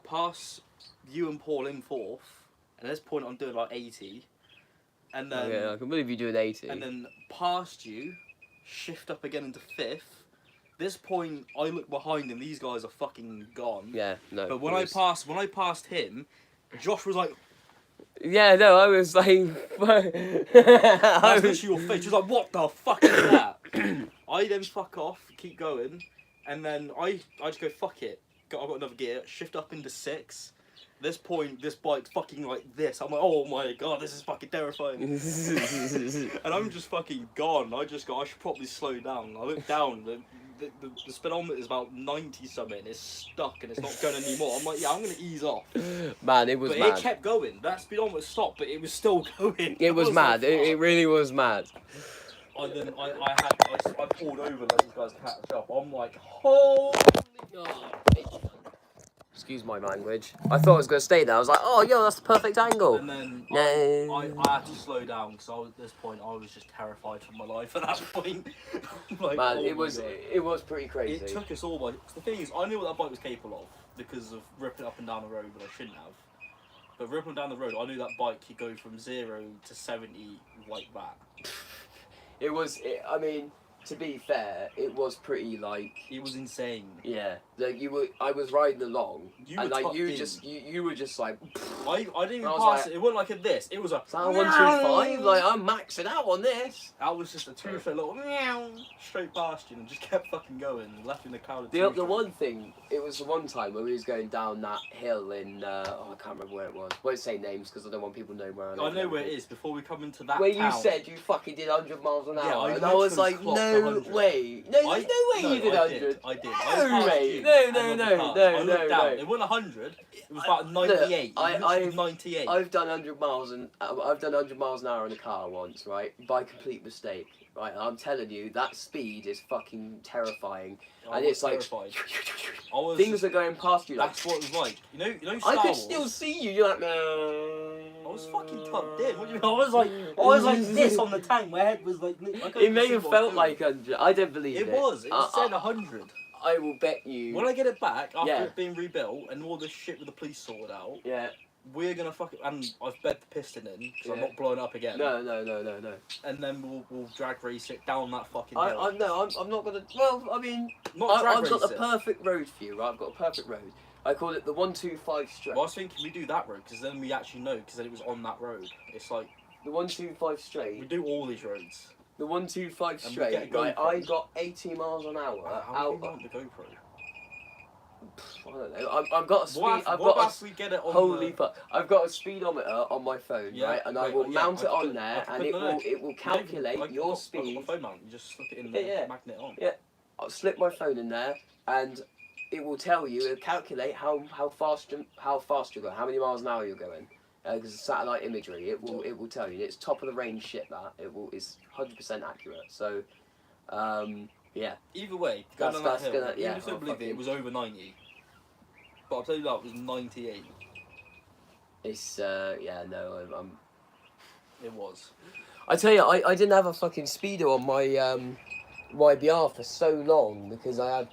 [SPEAKER 2] Pass you and Paul in fourth. And at this point I'm doing like 80. And then...
[SPEAKER 1] yeah, I can believe you're doing 80.
[SPEAKER 2] And then past you. Shift up again into fifth. This point, I look behind him. These guys are fucking gone.
[SPEAKER 1] Yeah, no.
[SPEAKER 2] But when I passed him, Josh was like,
[SPEAKER 1] yeah, no, I was like...
[SPEAKER 2] that's literally your face. He was like, what the fuck is that? I then fuck off, keep going, and then I just go, fuck it. I've got another gear, shift up into 6, This point, this bike's fucking like this. I'm like, oh my god, this is fucking terrifying. And I'm just fucking gone. I should probably slow down. I look down, the speedometer is about 90 something. It's stuck and it's not going anymore. I'm like, yeah, I'm gonna ease off.
[SPEAKER 1] Man, it was
[SPEAKER 2] But
[SPEAKER 1] mad.
[SPEAKER 2] it kept going. That speedometer stopped, but it was still going.
[SPEAKER 1] It was mad. It really was mad.
[SPEAKER 2] And then I pulled over, let these guys catch up. I'm like, holy god.
[SPEAKER 1] Excuse my language. I thought I was going to stay there. I was like, oh, yo, that's the perfect angle.
[SPEAKER 2] And then
[SPEAKER 1] No.
[SPEAKER 2] I had to slow down because at this point I was just terrified for my life at that point. Like,
[SPEAKER 1] Man,
[SPEAKER 2] oh
[SPEAKER 1] it
[SPEAKER 2] my
[SPEAKER 1] was
[SPEAKER 2] God.
[SPEAKER 1] it was pretty crazy.
[SPEAKER 2] It took us all by. The thing is, I knew what that bike was capable of because of ripping up and down the road, but I shouldn't have. But ripping down the road, I knew that bike could go from 0 to 70 like that.
[SPEAKER 1] I mean, to be fair, it was pretty like.
[SPEAKER 2] It was insane.
[SPEAKER 1] Yeah, like I was riding along,
[SPEAKER 2] You
[SPEAKER 1] and
[SPEAKER 2] were
[SPEAKER 1] like
[SPEAKER 2] tucked
[SPEAKER 1] you
[SPEAKER 2] in.
[SPEAKER 1] were just like.
[SPEAKER 2] I didn't even
[SPEAKER 1] I was
[SPEAKER 2] pass
[SPEAKER 1] like-
[SPEAKER 2] it. It wasn't like a this. It was a.
[SPEAKER 1] Is that a 125? Like I'm maxing out on this.
[SPEAKER 2] That was just a two-straight little meow straight past you and just kept fucking going. Left in the cloud.
[SPEAKER 1] The one thing, it was the one time when we was going down that hill in, I can't remember where it was. Won't say names because I don't want people to know where I live.
[SPEAKER 2] I know where it is. Before we come into that
[SPEAKER 1] Where
[SPEAKER 2] town.
[SPEAKER 1] you said you fucking did 100 miles an hour,
[SPEAKER 2] Yeah, I
[SPEAKER 1] and I was
[SPEAKER 2] literally
[SPEAKER 1] like,
[SPEAKER 2] clocked
[SPEAKER 1] no
[SPEAKER 2] 100.
[SPEAKER 1] way. No, there's no way you did 100.
[SPEAKER 2] I did.
[SPEAKER 1] No,
[SPEAKER 2] I passed
[SPEAKER 1] mate.
[SPEAKER 2] you
[SPEAKER 1] No,
[SPEAKER 2] and
[SPEAKER 1] no,
[SPEAKER 2] on the
[SPEAKER 1] no,
[SPEAKER 2] car.
[SPEAKER 1] no,
[SPEAKER 2] I looked
[SPEAKER 1] no,
[SPEAKER 2] down.
[SPEAKER 1] no.
[SPEAKER 2] It wasn't 100. It was about 98.
[SPEAKER 1] I've
[SPEAKER 2] 98.
[SPEAKER 1] I've done 100 miles and I've done 100 miles an hour in a car once, right? By complete mistake, right? And I'm telling you, that speed is fucking terrifying,
[SPEAKER 2] I
[SPEAKER 1] and
[SPEAKER 2] was
[SPEAKER 1] it's like
[SPEAKER 2] terrified. I was
[SPEAKER 1] things are going past you. Like
[SPEAKER 2] That's what it was like. You know Star
[SPEAKER 1] I could
[SPEAKER 2] Wars?
[SPEAKER 1] still see you. You're like, no.
[SPEAKER 2] I was fucking tucked in. What do you mean? I was like this on the tank. My head was like.
[SPEAKER 1] It may have felt like 100. I don't believe it.
[SPEAKER 2] It was. It said 100.
[SPEAKER 1] I will bet you.
[SPEAKER 2] When I get it back after
[SPEAKER 1] Yeah.
[SPEAKER 2] it being rebuilt and all this shit with the police sorted out,
[SPEAKER 1] Yeah.
[SPEAKER 2] we're gonna fuck it. And I've bed the piston in because I'm
[SPEAKER 1] Yeah.
[SPEAKER 2] not blowing up again.
[SPEAKER 1] No.
[SPEAKER 2] And then we'll drag race it down that fucking
[SPEAKER 1] I
[SPEAKER 2] hill.
[SPEAKER 1] no. I'm not gonna. Well, I mean,
[SPEAKER 2] Not drag
[SPEAKER 1] I've
[SPEAKER 2] race
[SPEAKER 1] got the
[SPEAKER 2] it.
[SPEAKER 1] perfect road for you. Right? I've got a perfect road. I call it the 125 straight.
[SPEAKER 2] Well, I was thinking we do that road because then we actually know because then it was on that road. It's like
[SPEAKER 1] The 125
[SPEAKER 2] we
[SPEAKER 1] straight.
[SPEAKER 2] do all these roads.
[SPEAKER 1] The 125
[SPEAKER 2] And we get a
[SPEAKER 1] straight. Right.
[SPEAKER 2] GoPro.
[SPEAKER 1] I got 80 miles an hour
[SPEAKER 2] How do
[SPEAKER 1] out.
[SPEAKER 2] we want the GoPro?
[SPEAKER 1] I don't know. I've got a speed.
[SPEAKER 2] What
[SPEAKER 1] I've
[SPEAKER 2] what
[SPEAKER 1] got
[SPEAKER 2] if we get it
[SPEAKER 1] a
[SPEAKER 2] on
[SPEAKER 1] holy
[SPEAKER 2] the...
[SPEAKER 1] fuck. I've got a speedometer on my phone,
[SPEAKER 2] Yeah,
[SPEAKER 1] right? And I
[SPEAKER 2] wait,
[SPEAKER 1] will
[SPEAKER 2] yeah,
[SPEAKER 1] mount it
[SPEAKER 2] I
[SPEAKER 1] on
[SPEAKER 2] could-
[SPEAKER 1] there,
[SPEAKER 2] I
[SPEAKER 1] and
[SPEAKER 2] could put
[SPEAKER 1] it will calculate
[SPEAKER 2] Like,
[SPEAKER 1] your
[SPEAKER 2] I've got
[SPEAKER 1] speed.
[SPEAKER 2] my phone mount. You just slip it in
[SPEAKER 1] Yeah,
[SPEAKER 2] the
[SPEAKER 1] yeah.
[SPEAKER 2] magnet on.
[SPEAKER 1] Yeah. I'll slip my phone in there, and it will tell you. It'll calculate how fast you're going, how many miles an hour you're going. Because it's satellite imagery, it will tell you. It's top of the range shit. It's 100% accurate. So, yeah.
[SPEAKER 2] Either way,
[SPEAKER 1] That's-
[SPEAKER 2] going down that
[SPEAKER 1] that's
[SPEAKER 2] hill,
[SPEAKER 1] gonna-
[SPEAKER 2] even
[SPEAKER 1] yeah,
[SPEAKER 2] if you don't
[SPEAKER 1] I'll
[SPEAKER 2] believe it, it
[SPEAKER 1] fucking-
[SPEAKER 2] was over 90. But I'll tell you that, it was 98.
[SPEAKER 1] It's yeah, no, I'm.
[SPEAKER 2] It was.
[SPEAKER 1] I tell you, I didn't have a fucking speedo on my YBR for so long because I had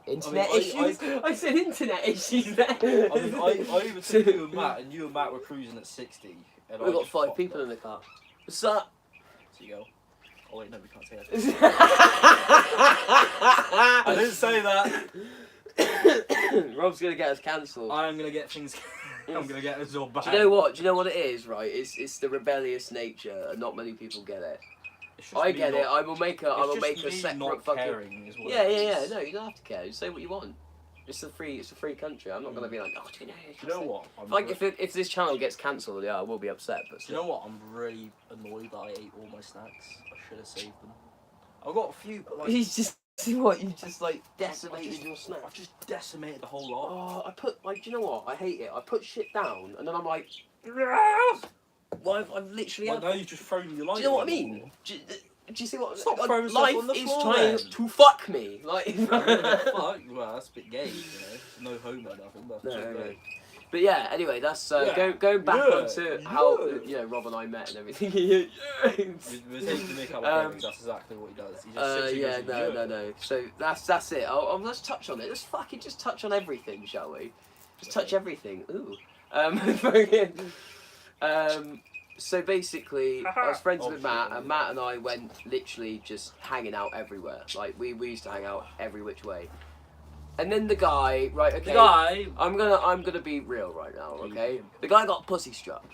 [SPEAKER 1] internet
[SPEAKER 2] I-
[SPEAKER 1] issues. I said internet issues there.
[SPEAKER 2] I mean, I overtook you and Matt, and you and Matt were cruising at 60. And
[SPEAKER 1] We've
[SPEAKER 2] I
[SPEAKER 1] got
[SPEAKER 2] just
[SPEAKER 1] 5
[SPEAKER 2] fucked
[SPEAKER 1] people
[SPEAKER 2] off.
[SPEAKER 1] in the car. What's up?
[SPEAKER 2] So you go. Oh wait, no, we can't say that. I didn't say that.
[SPEAKER 1] Rob's gonna get us cancelled.
[SPEAKER 2] I am gonna get things. I'm gonna get us all back.
[SPEAKER 1] Do you know what? Do you know what it is? Right? It's the rebellious nature, and not many people get it.
[SPEAKER 2] It's just
[SPEAKER 1] I
[SPEAKER 2] me
[SPEAKER 1] get it.
[SPEAKER 2] not-
[SPEAKER 1] I will make a
[SPEAKER 2] it's just me
[SPEAKER 1] separate
[SPEAKER 2] not
[SPEAKER 1] fucking.
[SPEAKER 2] caring is what
[SPEAKER 1] Yeah,
[SPEAKER 2] it
[SPEAKER 1] yeah.
[SPEAKER 2] is.
[SPEAKER 1] No, you don't have to care. You say what you want. It's a free country. I'm not gonna be like, oh, do you know?
[SPEAKER 2] Do you know what? I'm
[SPEAKER 1] Like if this channel gets cancelled, yeah, I will be upset. But
[SPEAKER 2] Do you know what? I'm really annoyed that I ate all my snacks. I should have saved them. I've got a few, but like
[SPEAKER 1] He's just see what you just like decimated your
[SPEAKER 2] I
[SPEAKER 1] snack.
[SPEAKER 2] just decimated the whole lot.
[SPEAKER 1] Oh, I put like, do you know what? I hate it. I put shit down, and then I'm like, well, I've literally.
[SPEAKER 2] Like,
[SPEAKER 1] Had...
[SPEAKER 2] now you've just thrown your life.
[SPEAKER 1] Do you know what I mean? Do you see what?
[SPEAKER 2] Stop
[SPEAKER 1] like,
[SPEAKER 2] throwing stuff
[SPEAKER 1] life
[SPEAKER 2] on the
[SPEAKER 1] is
[SPEAKER 2] floor,
[SPEAKER 1] trying
[SPEAKER 2] then.
[SPEAKER 1] to fuck me. Like.
[SPEAKER 2] Fuck, well, that's a bit gay, you know. No homo, nothing. But
[SPEAKER 1] No,
[SPEAKER 2] so
[SPEAKER 1] no.
[SPEAKER 2] gay.
[SPEAKER 1] But yeah, anyway, that's
[SPEAKER 2] Yeah.
[SPEAKER 1] going back
[SPEAKER 2] Yeah.
[SPEAKER 1] onto how
[SPEAKER 2] Yeah.
[SPEAKER 1] Rob and I met and everything.
[SPEAKER 2] We're taking the mick out of Gary, that's exactly what he does. He just sits
[SPEAKER 1] Yeah,
[SPEAKER 2] and goes,
[SPEAKER 1] no. So that's it. Let's touch on it. Let's fucking just touch on everything, shall we? Just touch
[SPEAKER 2] Okay.
[SPEAKER 1] everything. Ooh. Fucking, so basically, I was friends
[SPEAKER 2] Oh,
[SPEAKER 1] with
[SPEAKER 2] shit,
[SPEAKER 1] Matt,
[SPEAKER 2] yeah.
[SPEAKER 1] and Matt and I went literally just hanging out everywhere. Like we used to hang out every which way. And then the guy, right? Okay.
[SPEAKER 2] The guy.
[SPEAKER 1] I'm gonna be real right now, okay? The guy got pussy struck.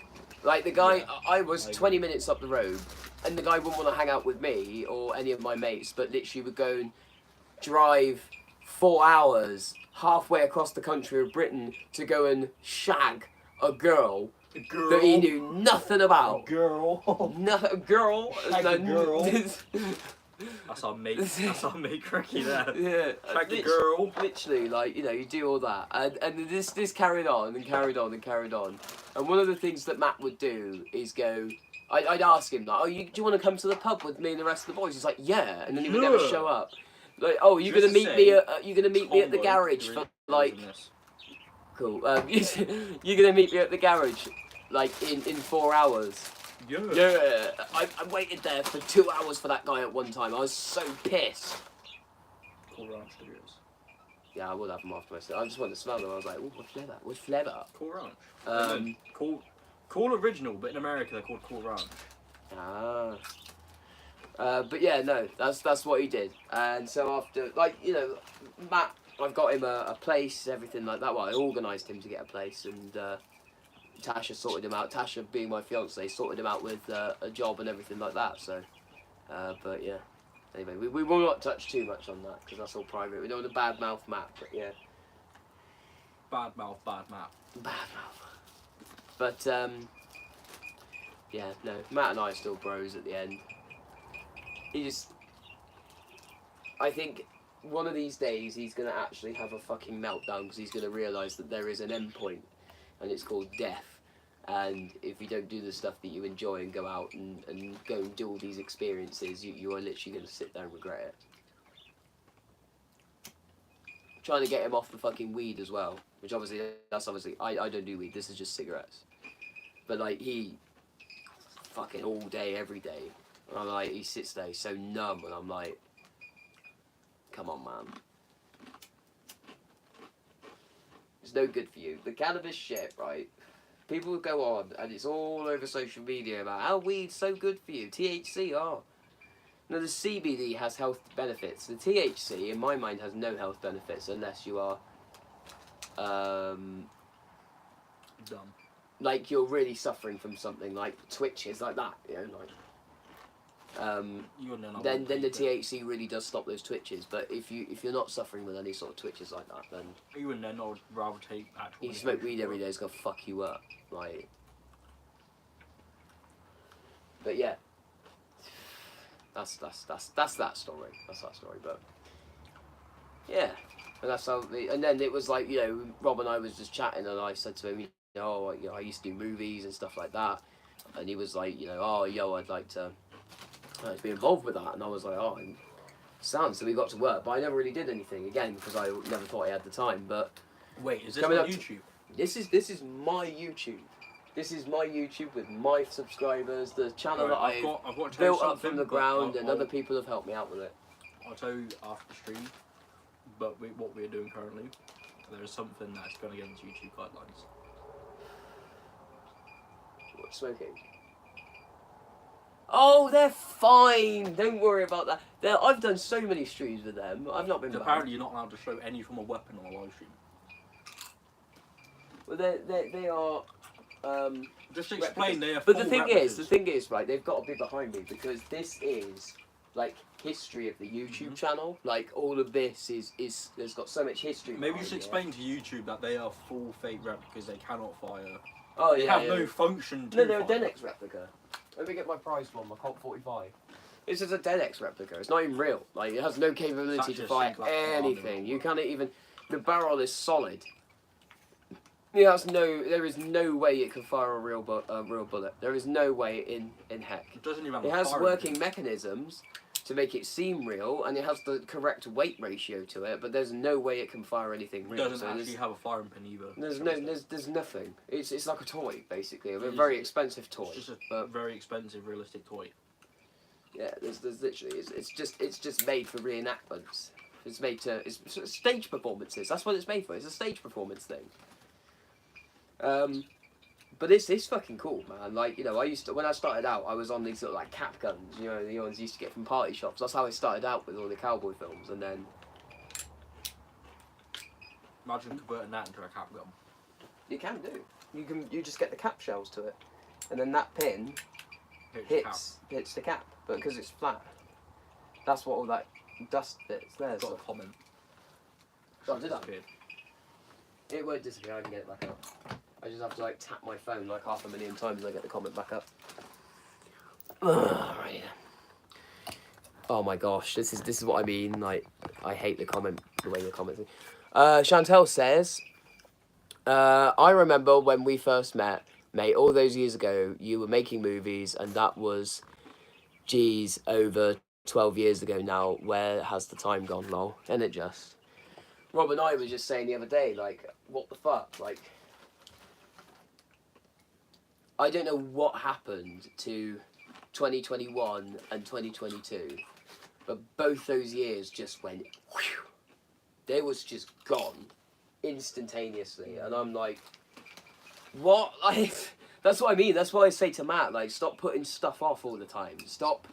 [SPEAKER 1] Like the guy,
[SPEAKER 2] Yeah,
[SPEAKER 1] I was
[SPEAKER 2] I
[SPEAKER 1] 20 minutes up the road, and the guy wouldn't want to hang out with me or any of my mates, but literally would go and drive 4 hours halfway across the country of Britain to go and shag a girl that he knew nothing about.
[SPEAKER 2] Girl.
[SPEAKER 1] No, girl.
[SPEAKER 2] Shag a girl.
[SPEAKER 1] This-
[SPEAKER 2] That's our mate. That's our mate Ricky there.
[SPEAKER 1] Yeah,
[SPEAKER 2] Shag the girl.
[SPEAKER 1] literally, like, you know, you do all that, and this carried on and carried on and carried on, and one of the things that Matt would do is go, I'd ask him like, oh, do you want to come to the pub with me and the rest of the boys? He's like, yeah, and then he would never show up. Like, oh, you're gonna meet me at the garage for like, cool. You're gonna meet me at the garage, like in 4 hours. Yeah, I waited there for 2 hours for that guy at one time. I was so pissed.
[SPEAKER 2] Cool Ranch Studios.
[SPEAKER 1] Yeah, I would have them after myself. I just wanted to smell them. I was like, oh, what flavor? What flavor?
[SPEAKER 2] Cool Ranch. Cool original, but in America they're called Cool Ranch.
[SPEAKER 1] Ah. But yeah, no, that's what he did. And so after, like, you know, Matt, I've got him a place, everything like that. Well, I organised him to get a place, and Tasha sorted him out. Tasha, being my fiance, sorted him out with a job and everything like that. So, but yeah. Anyway, we will not touch too much on that because that's all private. We don't want to badmouth Matt, but yeah.
[SPEAKER 2] Bad mouth, Matt.
[SPEAKER 1] Badmouth. But yeah, no, Matt and I are still bros at the end. I think one of these days he's going to actually have a fucking meltdown because he's going to realise that there is an end point, and it's called death. And if you don't do the stuff that you enjoy and go out and go and do all these experiences, you are literally going to sit there and regret it. Trying to get him off the fucking weed as well, which that's obviously, I don't do weed, this is just cigarettes. But like, he fucking all day, every day. And I'm like, he sits there, he's so numb, and I'm like, come on, man. It's no good for you. The cannabis shit, right? People would go on, and it's all over social media about how weed's so good for you. THC, oh. No, the CBD has health benefits. The THC, in my mind, has no health benefits unless you are,
[SPEAKER 2] Dumb.
[SPEAKER 1] like you're really suffering from something, like twitches, like that, you know, like. Then the THC really does stop those twitches. But if you're not suffering with any sort of twitches like that, then
[SPEAKER 2] even then, I would rather take actual.
[SPEAKER 1] you smoke weed every day, it's gonna fuck you up, like. But yeah, that's that story. That's that story. But yeah, and that's how. And then it was like, you know, Rob and I was just chatting, and I said to him, you know, I used to do movies and stuff like that, and he was like, you know, oh, yo, I'd like to be involved with that, and I was like, oh, sounds. So we got to work, but I never really did anything again because I never thought I had the time. But
[SPEAKER 2] wait, is this
[SPEAKER 1] coming
[SPEAKER 2] on
[SPEAKER 1] up
[SPEAKER 2] YouTube?
[SPEAKER 1] This is my YouTube. This is my YouTube with my subscribers. The channel
[SPEAKER 2] Right,
[SPEAKER 1] that
[SPEAKER 2] I've got to tell you
[SPEAKER 1] built up from
[SPEAKER 2] something,
[SPEAKER 1] the
[SPEAKER 2] but
[SPEAKER 1] ground, and other people have helped me out with it.
[SPEAKER 2] I'll tell you after the stream. But what we're doing currently, there is something that's going against YouTube guidelines.
[SPEAKER 1] What, smoking? Oh, they're fine. Don't worry about that. I've done so many streams with them. I've not been.
[SPEAKER 2] Apparently, you're not allowed to show any form of weapon on a live stream.
[SPEAKER 1] Well, they are.
[SPEAKER 2] Just explain there.
[SPEAKER 1] But the thing is, right? They've got to be behind me because this is like history of the YouTube channel. Like all of this is there's got so much history.
[SPEAKER 2] Maybe you should explain to YouTube that they are full fake replicas. They cannot fire.
[SPEAKER 1] Oh
[SPEAKER 2] they
[SPEAKER 1] yeah.
[SPEAKER 2] have no function.
[SPEAKER 1] No, they're a Denex replica. Let me get my prize one, my Colt 45. This is a Denex replica. It's not even real. Like it has no capability to fire anything. You can't even. The barrel is solid. Yeah, there is no way it can fire a real bullet. There is no way in heck.
[SPEAKER 2] It doesn't even have
[SPEAKER 1] It has working mechanisms to make it seem real, and it has the correct weight ratio to it. But there's no way it can fire anything real.
[SPEAKER 2] It doesn't actually have a firing pin either.
[SPEAKER 1] There's nothing. It's like a toy basically, a very expensive toy.
[SPEAKER 2] It's just a very expensive, realistic toy.
[SPEAKER 1] Yeah, there's literally it's just made for reenactments. It's made to it's stage performances. That's what it's made for. It's a stage performance thing. But it's fucking cool, man. Like, you know, when I started out, I was on these sort of like cap guns, you know, the ones you used to get from party shops. That's how I started out with all the cowboy films, and then
[SPEAKER 2] imagine converting that into a cap gun.
[SPEAKER 1] You can do. You just get the cap shells to it, and then that pin hits the cap, but because it's flat, that's what all that dust bits there.
[SPEAKER 2] Got a comment.
[SPEAKER 1] Oh, did I?
[SPEAKER 2] Disappeared.
[SPEAKER 1] It won't disappear. I can get it back up. I just have to like tap my phone like 500,000 times. I get the comment back up. Right. Oh my gosh, this is what I mean. Like, I hate the way the comments. Chantel says, I remember when we first met, mate. All those years ago, you were making movies, and that was, geez, over 12 years ago now. Where has the time gone, lol? And it just. Rob and I were just saying the other day, like, what the fuck, like. I don't know what happened to 2021 and 2022, but both those years just went whew. They was just gone instantaneously, and I'm like, what? Like, that's what I mean. That's why I say to Matt, like, stop putting stuff off all the time. Stop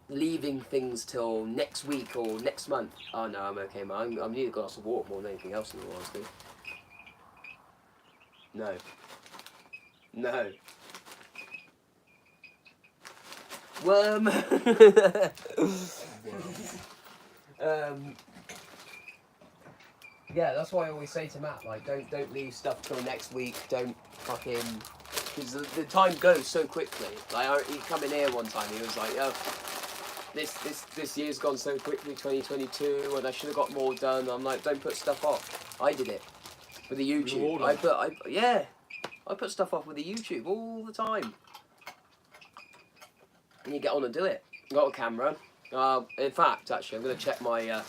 [SPEAKER 1] leaving things till next week or next month. Oh no, I'm okay, man. I'm need a glass of water more than anything else in the world, dude. No. No. Worm. Yeah, that's why I always say to Matt, like, don't leave stuff till next week. Don't fucking, because the time goes so quickly. Like, he come in here one time, he was like, oh, this year's gone so quickly, 2022, and I should have got more done. I'm like, don't put stuff off. I did it with the YouTube. I put stuff off with the YouTube all the time. And you get on and do it. Got a camera. In fact, actually, I'm gonna check my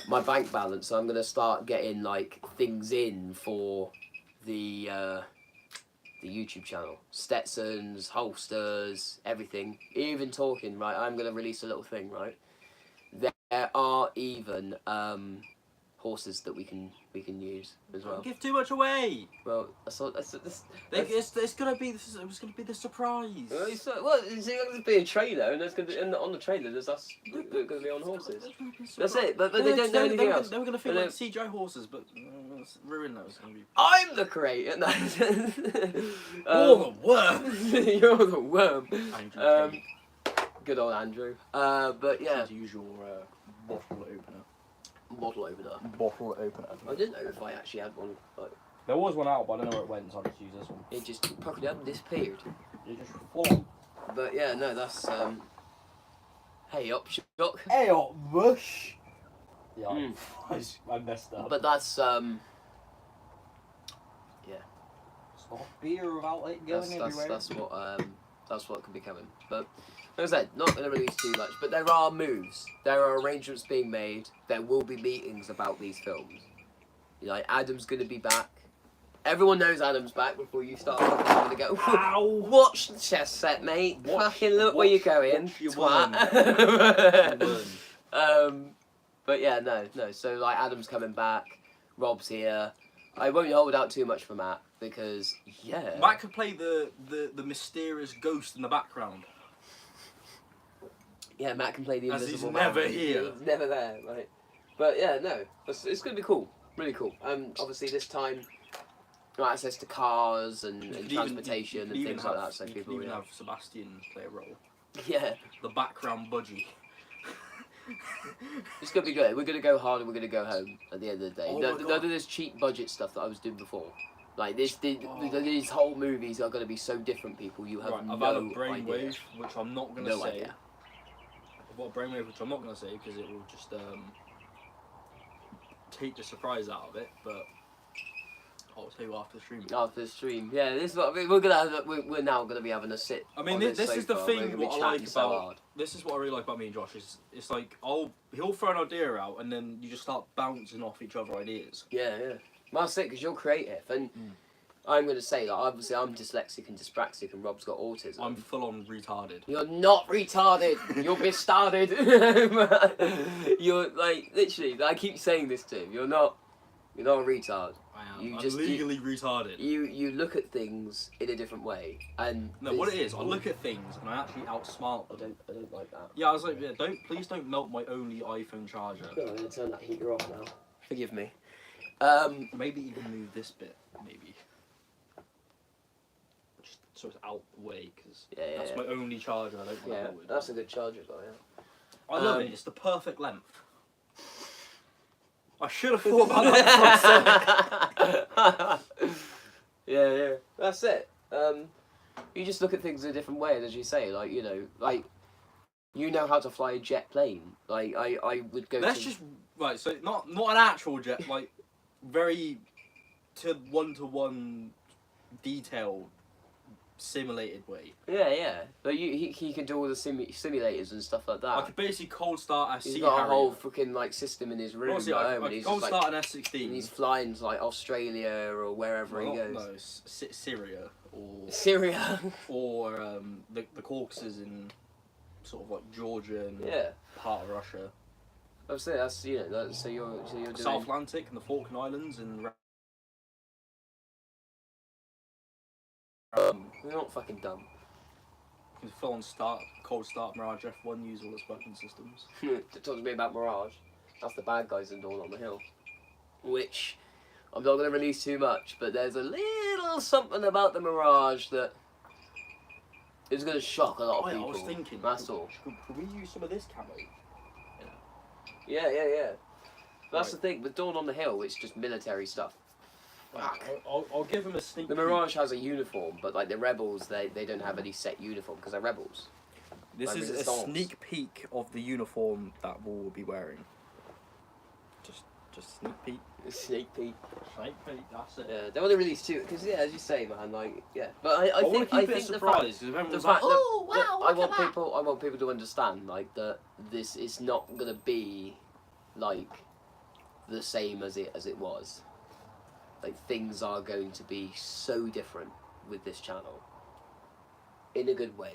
[SPEAKER 1] my bank balance. So I'm gonna start getting like things in for the YouTube channel. Stetsons, holsters, everything. Even talking, right? I'm gonna release a little thing, right? There are even horses that we can use as well.
[SPEAKER 2] Don't give too much away.
[SPEAKER 1] Well, it's gonna
[SPEAKER 2] be the surprise.
[SPEAKER 1] Well, it's gonna be a trailer, and there's gonna be, and on the trailer there's us gonna be on horses. That's it. But they don't know anything else.
[SPEAKER 2] They were gonna feel like CGI horses, but ruin those.
[SPEAKER 1] I'm the creator. No.
[SPEAKER 2] The worm.
[SPEAKER 1] You're the worm. Good old Andrew. But yeah.
[SPEAKER 2] As usual, bottle opener.
[SPEAKER 1] Bottle opener.
[SPEAKER 2] Bottle opener.
[SPEAKER 1] I didn't know if I actually had one. Like,
[SPEAKER 2] there was one out, but I don't know where it went, so I just used this one.
[SPEAKER 1] it just puckered up and disappeared.
[SPEAKER 2] It just full.
[SPEAKER 1] But yeah, no, that's hey up, shock.
[SPEAKER 2] Hey up, bush. Yeah, I messed up.
[SPEAKER 1] But that's yeah.
[SPEAKER 2] Stop beer without it going everywhere.
[SPEAKER 1] That's what could be coming. But like I said, not going to release too much. But there are moves. There are arrangements being made. There will be meetings about these films. You know, Adam's going to be back. Everyone knows Adam's back before you start going to go, ow, watch the chess set, mate. Fucking look where you're going. Twat. But yeah, no. So like Adam's coming back. Rob's here. I won't hold out too much for Matt because yeah.
[SPEAKER 2] Matt could play the mysterious ghost in the background.
[SPEAKER 1] Yeah, Matt can play the
[SPEAKER 2] as
[SPEAKER 1] invisible
[SPEAKER 2] he's
[SPEAKER 1] man.
[SPEAKER 2] never here.
[SPEAKER 1] He's never there, right? But yeah, no, it's going to be cool, really cool. Obviously this time, access to cars and transportation and things like that, so people
[SPEAKER 2] even have Sebastian play a role.
[SPEAKER 1] Yeah,
[SPEAKER 2] the background budgie.
[SPEAKER 1] It's going to be good. We're going to go hard and we're going to go home at the end of the day. None of this cheap budget stuff that I was doing before. Like these whole movies are going to be so different. People, you have
[SPEAKER 2] I've
[SPEAKER 1] no
[SPEAKER 2] had a brainwave,
[SPEAKER 1] idea.
[SPEAKER 2] which I'm not going to say.
[SPEAKER 1] Idea.
[SPEAKER 2] I've got a brainwave, which I'm not going to say because it will just take the surprise out of it. But I'll tell you after the stream.
[SPEAKER 1] After the stream, yeah. This is what we're gonna have. We're now gonna be having a sit.
[SPEAKER 2] I mean, this is the thing. What I like about this is what I really like about me and Josh is it's like he'll throw an idea out and then you just start bouncing off each other ideas.
[SPEAKER 1] Yeah. Well, that's it because you're creative and. I'm going to say that obviously I'm dyslexic and dyspraxic and Rob's got autism.
[SPEAKER 2] I'm full on retarded.
[SPEAKER 1] You're not retarded. You're bestarted. You're like literally. I keep saying this to him. You're not a retard.
[SPEAKER 2] I am. I'm legally retarded.
[SPEAKER 1] You look at things in a different way and.
[SPEAKER 2] No, what it is, I look at things and I actually outsmart them.
[SPEAKER 1] I don't like that.
[SPEAKER 2] Yeah, I was like, yeah, please don't melt my only iPhone charger.
[SPEAKER 1] I'm going to turn that heater off now. Forgive me.
[SPEAKER 2] Maybe even move this bit, maybe. So it's out the way because that's my only charger. I don't know.
[SPEAKER 1] That's a good charger, though. Yeah.
[SPEAKER 2] I love it. It's the perfect length. I should have thought about that for a second.
[SPEAKER 1] Yeah. That's it. You just look at things in a different way, as you say. Like you know how to fly a jet plane. Like I would go.
[SPEAKER 2] Let's just right. So not an actual jet, like very to one detail simulated way.
[SPEAKER 1] Yeah. But he can do all the simulators and stuff like that.
[SPEAKER 2] I could basically cold start a
[SPEAKER 1] He's
[SPEAKER 2] Sea
[SPEAKER 1] got
[SPEAKER 2] Harrier.
[SPEAKER 1] a whole fucking like system in his room
[SPEAKER 2] Honestly,
[SPEAKER 1] at
[SPEAKER 2] I
[SPEAKER 1] home, and
[SPEAKER 2] could
[SPEAKER 1] he's
[SPEAKER 2] cold
[SPEAKER 1] just,
[SPEAKER 2] start
[SPEAKER 1] like,
[SPEAKER 2] an F-16.
[SPEAKER 1] and he's flying to like Australia or wherever he goes.
[SPEAKER 2] No, Syria or
[SPEAKER 1] Syria.
[SPEAKER 2] or the Caucasus in sort of like Georgia and
[SPEAKER 1] Yeah.
[SPEAKER 2] part of Russia.
[SPEAKER 1] I'd say that's so you're doing.
[SPEAKER 2] South Atlantic and the Falkland Islands and.
[SPEAKER 1] You're not fucking dumb.
[SPEAKER 2] You can full on cold start Mirage F1, use all its weapon systems.
[SPEAKER 1] Talk to me about Mirage. That's the bad guys in Dawn on the Hill. Which I'm not going to release too much, but there's a little something about the Mirage that is going to shock a lot of people.
[SPEAKER 2] I was thinking,
[SPEAKER 1] that's all.
[SPEAKER 2] Could we use some of this camo?
[SPEAKER 1] Yeah. That's the thing. With Dawn on the Hill, it's just military stuff. Fuck.
[SPEAKER 2] I'll give him a sneak
[SPEAKER 1] The
[SPEAKER 2] peek.
[SPEAKER 1] Mirage has a uniform, but like the Rebels, they don't have any set uniform because they're Rebels.
[SPEAKER 2] This
[SPEAKER 1] like
[SPEAKER 2] is a
[SPEAKER 1] Resistance.
[SPEAKER 2] sneak peek of the uniform that we'll be wearing. Just sneak peek.
[SPEAKER 1] Sneak peek.
[SPEAKER 2] Sneak peek, that's it.
[SPEAKER 1] Yeah, they want to release two because as you say, man, like But I
[SPEAKER 2] want
[SPEAKER 1] think
[SPEAKER 2] to keep
[SPEAKER 1] I
[SPEAKER 2] it a
[SPEAKER 1] think the fact,
[SPEAKER 2] surprise because everyone's
[SPEAKER 1] the
[SPEAKER 2] like,
[SPEAKER 1] fact
[SPEAKER 2] oh
[SPEAKER 1] that
[SPEAKER 2] wow,
[SPEAKER 1] I
[SPEAKER 2] look
[SPEAKER 1] want
[SPEAKER 2] at that.
[SPEAKER 1] people to understand like that this is not gonna be like the same as it was. Like things are going to be so different with this channel. In a good way.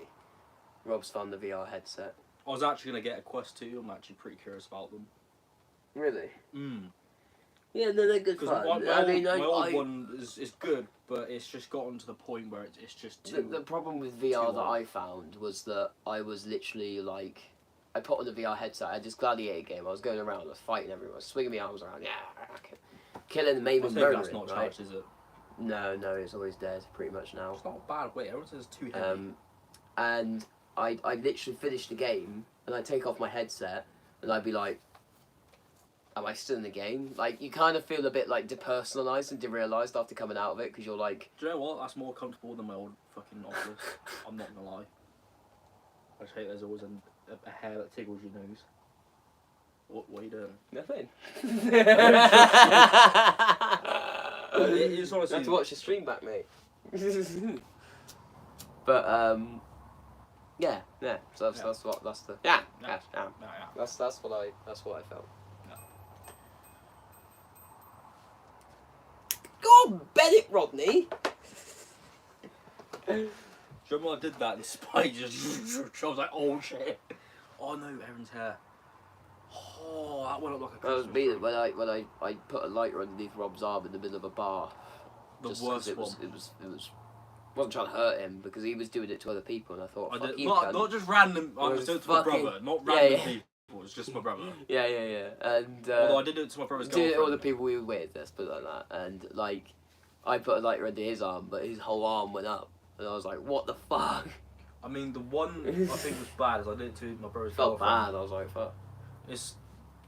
[SPEAKER 1] Rob's found the VR headset.
[SPEAKER 2] I was actually gonna get a Quest 2. I'm actually pretty curious about them.
[SPEAKER 1] Really?
[SPEAKER 2] Mm.
[SPEAKER 1] Yeah, no, they're good
[SPEAKER 2] Because
[SPEAKER 1] fun.
[SPEAKER 2] my old one is good, but it's just gotten to the point where it's just too.
[SPEAKER 1] The problem with VR
[SPEAKER 2] too
[SPEAKER 1] that
[SPEAKER 2] old.
[SPEAKER 1] I found was that I was literally like, I put on the VR headset. I had this gladiator game. I was going around. I was fighting everyone. I was swinging my arms around. Killing the
[SPEAKER 2] I
[SPEAKER 1] maiming
[SPEAKER 2] think
[SPEAKER 1] murdering.
[SPEAKER 2] that's not
[SPEAKER 1] Right?
[SPEAKER 2] charged, is it?
[SPEAKER 1] No, it's always dead pretty much now.
[SPEAKER 2] It's not a bad way. Everyone says it's too heavy.
[SPEAKER 1] And I literally finished the game and I'd take off my headset and I'd be like, am I still in the game? Like, you kind of feel a bit like depersonalized and derealized after coming out of it because you're like...
[SPEAKER 2] Do you know what? That's more comfortable than my old fucking Oculus. I'm not gonna lie. I just hate there's always a hair that tickles your nose. What are you doing?
[SPEAKER 1] Nothing.
[SPEAKER 2] It is
[SPEAKER 1] You
[SPEAKER 2] honestly.
[SPEAKER 1] have to watch the stream back, mate. But yeah. So that's what that's the
[SPEAKER 2] Yeah.
[SPEAKER 1] That's what I felt.
[SPEAKER 2] Yeah.
[SPEAKER 1] Go on, Bennett Rodney.
[SPEAKER 2] Do you remember when I did that? The spike just. I was like, oh shit. Oh no, Aaron's hair. Oh, that went up like a
[SPEAKER 1] That was
[SPEAKER 2] Christmas
[SPEAKER 1] me
[SPEAKER 2] tree.
[SPEAKER 1] when I put a lighter underneath Rob's arm in the middle of a bar.
[SPEAKER 2] The
[SPEAKER 1] Just 'cause
[SPEAKER 2] worst
[SPEAKER 1] it was,
[SPEAKER 2] one.
[SPEAKER 1] it was wasn't trying to hurt him because he was doing it to other people and I thought,
[SPEAKER 2] I
[SPEAKER 1] fuck
[SPEAKER 2] did,
[SPEAKER 1] you,
[SPEAKER 2] not,
[SPEAKER 1] cunt.
[SPEAKER 2] not just random. I
[SPEAKER 1] It
[SPEAKER 2] was
[SPEAKER 1] was
[SPEAKER 2] doing it to my
[SPEAKER 1] fucking-
[SPEAKER 2] brother, not
[SPEAKER 1] yeah,
[SPEAKER 2] random
[SPEAKER 1] yeah.
[SPEAKER 2] people. It's just my brother.
[SPEAKER 1] Yeah. And
[SPEAKER 2] Although I did it to my brother's
[SPEAKER 1] did it
[SPEAKER 2] girlfriend.
[SPEAKER 1] all the people we were with, let's put it like that. And like, I put a lighter under his arm, but his whole arm went up, and I was like, what the fuck?
[SPEAKER 2] I mean, the one I think was bad is I did it to my brother's
[SPEAKER 1] Felt
[SPEAKER 2] girlfriend.
[SPEAKER 1] bad. I was like, fuck.
[SPEAKER 2] It's